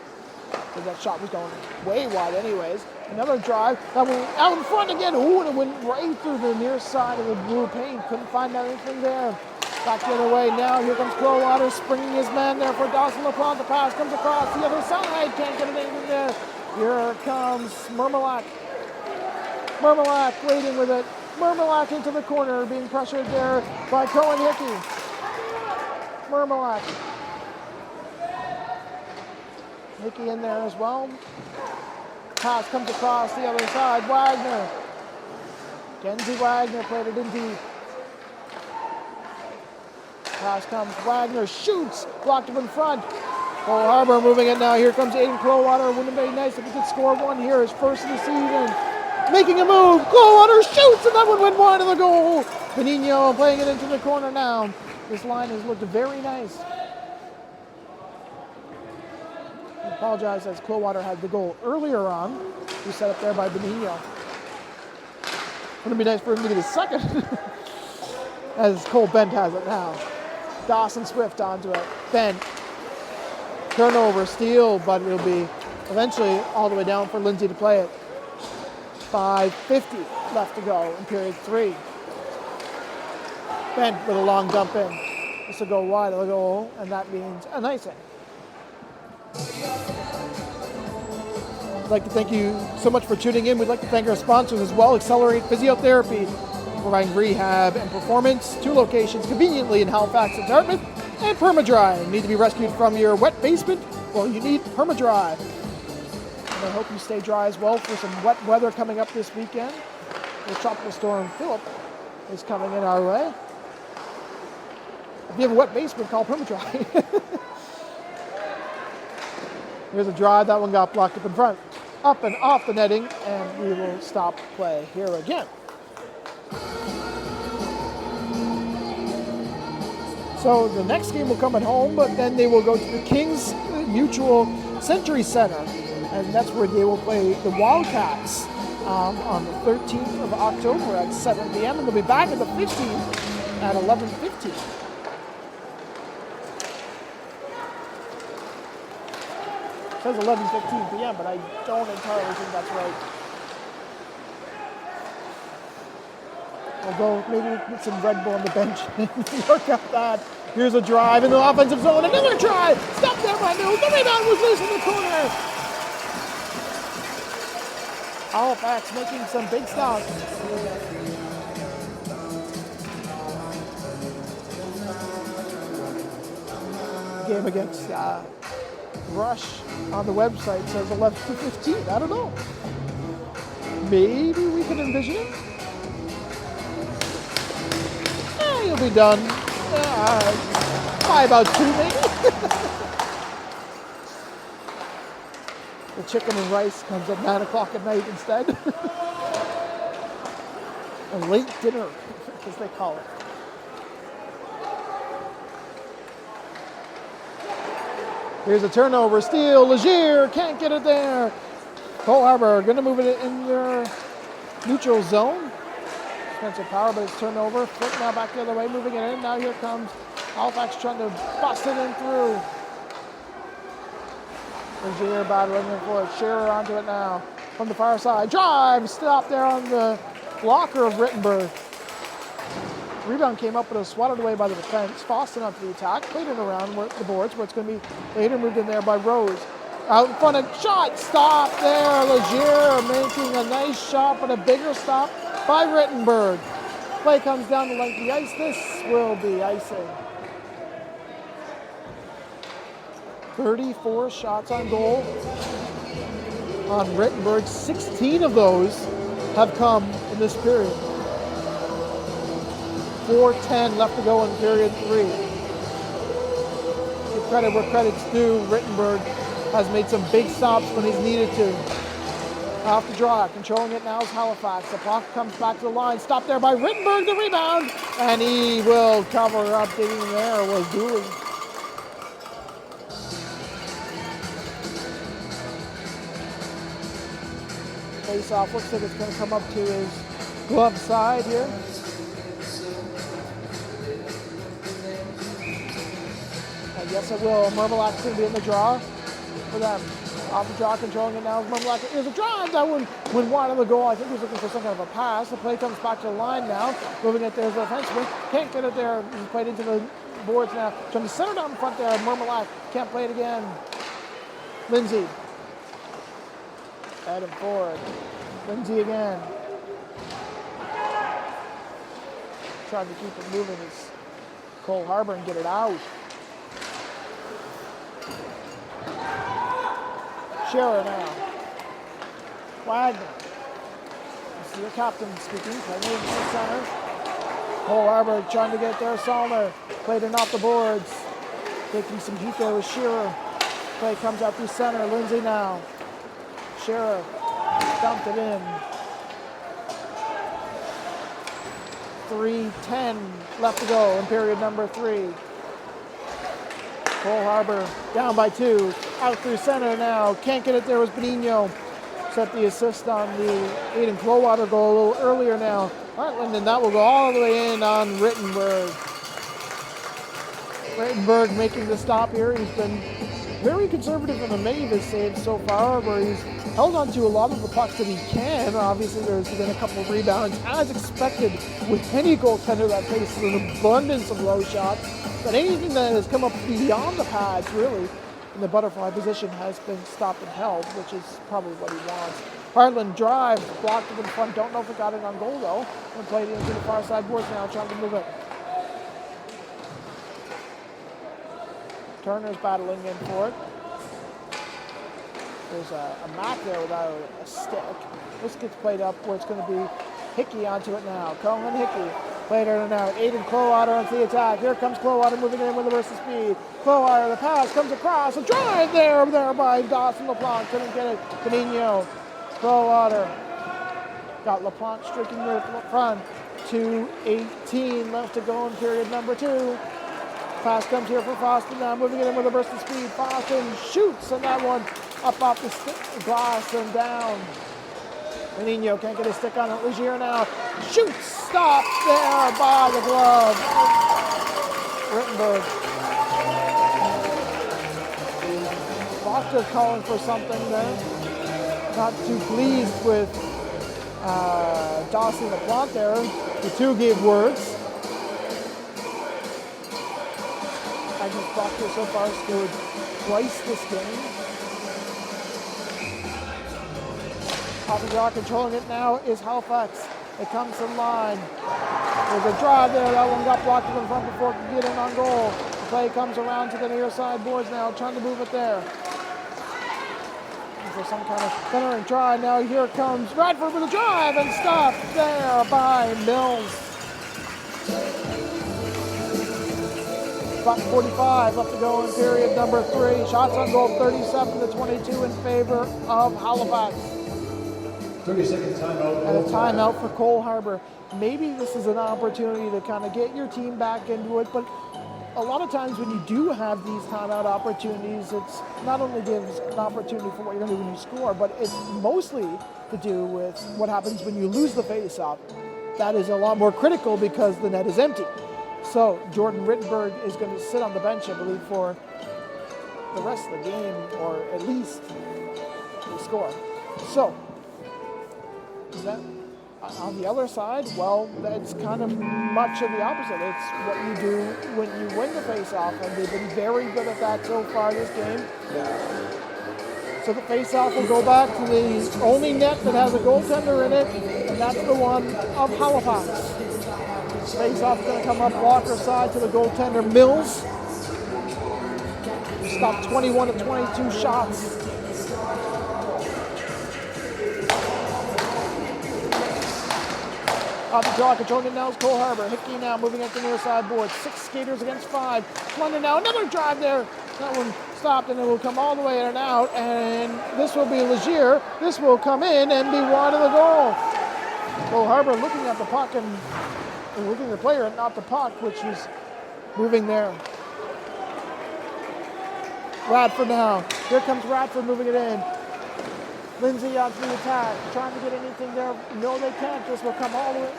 [SPEAKER 1] That shot was going way wide anyways. Another drive. That one out in front again. Ooh, and it went right through the near side of the blue paint. Couldn't find anything there. Back the other way now. Here comes Clearwater springing his man there for Dawson LaPlante. The pass comes across the other side. Can't get anything there. Here comes Mermelak. Mermelak waiting with it. Mermelak into the corner, being pressured there by Cohen Hickey. Mermelak. Hickey in there as well. Pass comes across the other side. Wagner. Kenzie Wagner played it in deep. Pass comes. Wagner shoots. Blocked up in front. Cole Harbour moving it now. Here comes Aiden Clearwater. Wouldn't it be nice if he could score one here, his first of the season. Making a move. Clearwater shoots, and that one went wide of the goal. Benigno playing it into the corner now. This line has looked very nice. I apologize as Clearwater had the goal earlier on. He was set up there by Benigno. Wouldn't it be nice for him to get his second? As Cole Bent has it now. Dawson Swift onto it. Bent. Turnover, steal, but it'll be eventually all the way down for Lindsay to play it. 5:50 left to go in period 3. Bent with a long dump in. This will go wide of the goal, and that means an icing. I'd like to thank you so much for tuning in. We'd like to thank our sponsors as well, Accelerate Physiotherapy, providing rehab and performance, 2 locations conveniently in Halifax and Dartmouth, and Permadry. Need to be rescued from your wet basement? Well, you need Permadry. And I hope you stay dry as well for some wet weather coming up this weekend. The tropical storm Philip is coming in our way. If you have a wet basement, call Permadry. Here's a drive. That one got blocked up in front. Up and off the netting, and we will stop play here again. So the next game will come at home, but then they will go to the Kings Mutual Century Center, and that's where they will play the Wildcats on the 13th of October at 7 p.m. and they'll be back at the 15th at 11:15. It says 11:15 p.m., but I don't entirely think that's right. Although maybe put some Red Bull on the bench and work out that. Here's a drive in the offensive zone. Another try. Stop there by Mills. The rebound was loose in the corner. Halifax making some big stops. Game against Rush on the website says 11:15. I don't know. Maybe we can envision it. You'll be done by about 2 maybe. The chicken and rice comes at 9 o'clock at night instead. A late dinner, as they call it. Here's a turnover, steal, Legier can't get it there. Cole Harbour going to move it in their neutral zone. Defensive power, but it's turnover. Flip now back the other way, moving it in. Now here comes Halifax trying to bust it in through. Legier battling in for it. Shearer onto it now from the far side. Drive, stop there on the blocker of Rittenberg. Rebound came up, but it was swatted away by the defense. Foston onto the attack, played it around the boards, where it's going to be later moved in there by Rose. Out in front of shot, stop there. Legier making a nice shot, but a bigger stop by Rittenberg. Play comes down the length of the ice. This will be icing. 34 shots on goal on Rittenberg. 16 of those have come in this period. 4:10 left to go in period 3. Give credit where credit's due. Rittenberg has made some big stops when he's needed to. Off the draw, controlling it now is Halifax. The puck comes back to the line. Stopped there by Rittenberg, the rebound. And he will cover up. Digging there was Dooley. Face off, looks like it's going to come up to his glove side here. And yes, it will. Mermelak's going to be in the draw for them. Off the draw, controlling it now. There's a drive that one went wide of the goal. I think he's looking for some kind of a pass. The play comes back to the line now. Moving it there as a defenseman. Can't get it there. He's played into the boards now. Trying to center down in front there. Mermelak can't play it again. Lindsay. Heading forward. Lindsay again. Trying to keep it moving as Cole Harbour and get it out. Scherer now. Wagner. This is your captain speaking. Playing into the center. Cole Harbour trying to get there. Salner played it off the boards. Taking some heat there with Scherer. Play comes out through center. Lindsay now. Scherer dumped it in. 3:10 left to go in period number 3. Cole Harbour down by 2. Out through center now. Can't get it there was Benigno. Set the assist on the Aiden Clowater goal a little earlier now. Heartland, and that will go all the way in on Rittenberg. Rittenberg making the stop here. He's been very conservative in many of his saves so far, where he's held on to a lot of the pucks that he can. Obviously, there's been a couple of rebounds, as expected with any goaltender that faces an abundance of low shots. But anything that has come up beyond the pads, really, in the butterfly position has been stopped and held, which is probably what he wants. Hartland drive, blocked it in front. Don't know if it got it on goal, though. And played it into the far side boards now, trying to move it. Turner's battling in for it. There's a Mac there without a stick. This gets played up where it's going to be Hickey onto it now. Cohen Hickey played it now. Aiden Clowater onto the attack. Here comes Clowater moving in with a burst of speed. Clowater, the pass comes across. A drive there by Dawson LaPlante. Couldn't get it. Benigno. Clowater got LaPlante streaking near front. 2:18 left to go in period number 2. Pass comes here for Foston now, moving it in with a burst of speed. Foston shoots, and that one up off the glass and down. Benigno can't get his stick on it. Legier now shoots, stopped there by the glove. Rittenberg. Proctor calling for something there. Not too pleased with Dawson LaPlante there. The two gave words. Agnes Proctor so far scored twice this game. Off the draw, controlling it now is Halifax. It comes to the line. There's a drive there. That one got blocked in front before it could get in on goal. The play comes around to the near side boards now, trying to move it there. For some kind of centering try. Now here comes Radford with a drive and stopped there by Mills. About 45 left to go in period number 3. Shots on goal 37-22 in favor of Halifax.
[SPEAKER 2] 30-second timeout.
[SPEAKER 1] And a timeout for Cole Harbour. Maybe this is an opportunity to kind of get your team back into it, but a lot of times when you do have these timeout opportunities, it's not only gives an opportunity for what you're going to do when you score, but it's mostly to do with what happens when you lose the face-off. That is a lot more critical because the net is empty. So Jordan Rittenberg is going to sit on the bench, I believe, for the rest of the game, or at least the score. So, is that on the other side? Well, that's kind of much of the opposite. It's what you do when you win the face-off, and they've been very good at that so far this game. So the face-off will go back to the only net that has a goaltender in it, and that's the one of Halifax. Face-off is going to come up Walker side to the goaltender Mills. Stopped 21 of 22 shots. Off the draw, controlling it now is Cole Harbour. Hickey now moving at the near side board. 6 skaters against 5. London now, another drive there. That one stopped, and it will come all the way in and out. And this will be Legier. This will come in and be wide of the goal. Cole Harbour looking at the puck and looking at the player and not the puck, which is moving there. Radford now. Here comes Radford moving it in. Lindsay onto the attack, trying to get anything there. No, they can't. This will come all the way,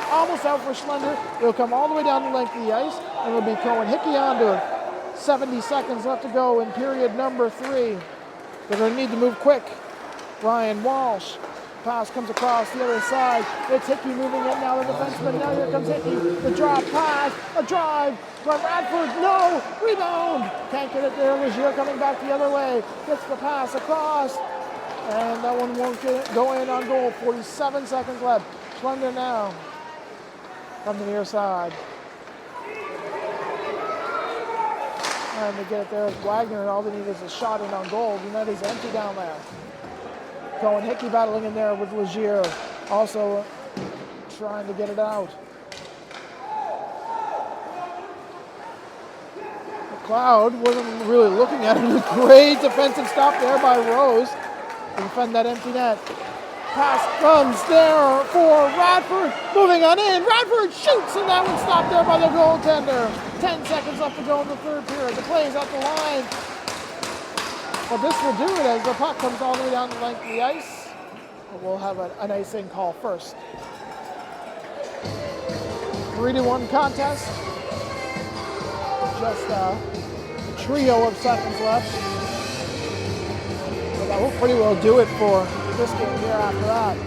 [SPEAKER 1] almost out for Schlender. It'll come all the way down the length of the ice, and it'll be Cohen Hickey onto it. 70 seconds left to go in period number 3. They're going to need to move quick. Ryan Walsh. Pass comes across the other side. It's Hickey moving it now, the defenseman. Now here comes Hickey. The drop pass, a drive from Radford. No, rebound. Can't get it there. Legier coming back the other way. Gets the pass across. And that one won't go in on goal. 47 seconds left. Schlender now from the near side. Trying to get it there with Wagner, and all they need is a shot in on goal. The net is empty down there. Cohen Hickey battling in there with Legier, also trying to get it out. McLeod wasn't really looking at it. Great defensive stop there by Rose to defend that empty net. Pass comes there for Radford, moving on in. Radford shoots, and that one stopped there by the goaltender. 10 seconds left to go in the third period. The play is at the line. But this will do it as the puck comes all the way down the length of the ice. We'll have an icing call first. 3-1 contest. Just a trio of seconds left. But that will pretty well do it for this game here after that.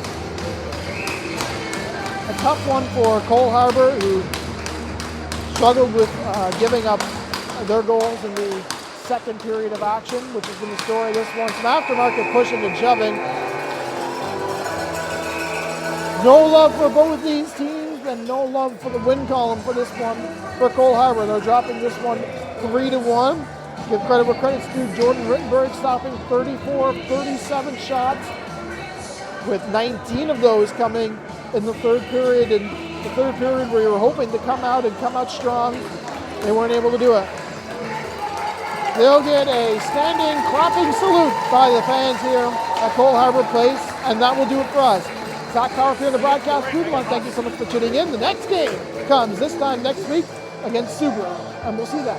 [SPEAKER 1] A tough one for Cole Harbour, who struggled with giving up their goals in the second period of action, which has been the story of this one. Some aftermarket pushing and shoving. No love for both these teams, and no love for the win column for this one for Cole Harbour. They're dropping this one 3-1. Give credit where credit's due. Jordan Rittenberg stopping 34 of 37 shots, with 19 of those coming in the third period. In the third period, where you were hoping to come out strong, they weren't able to do it. They'll get a standing clapping salute by the fans here at Cole Harbour Place, and that will do it for us. Zach Power here in the broadcast booth. Thank you so much for tuning in. The next game comes this time next week against Subaru, and we'll see that.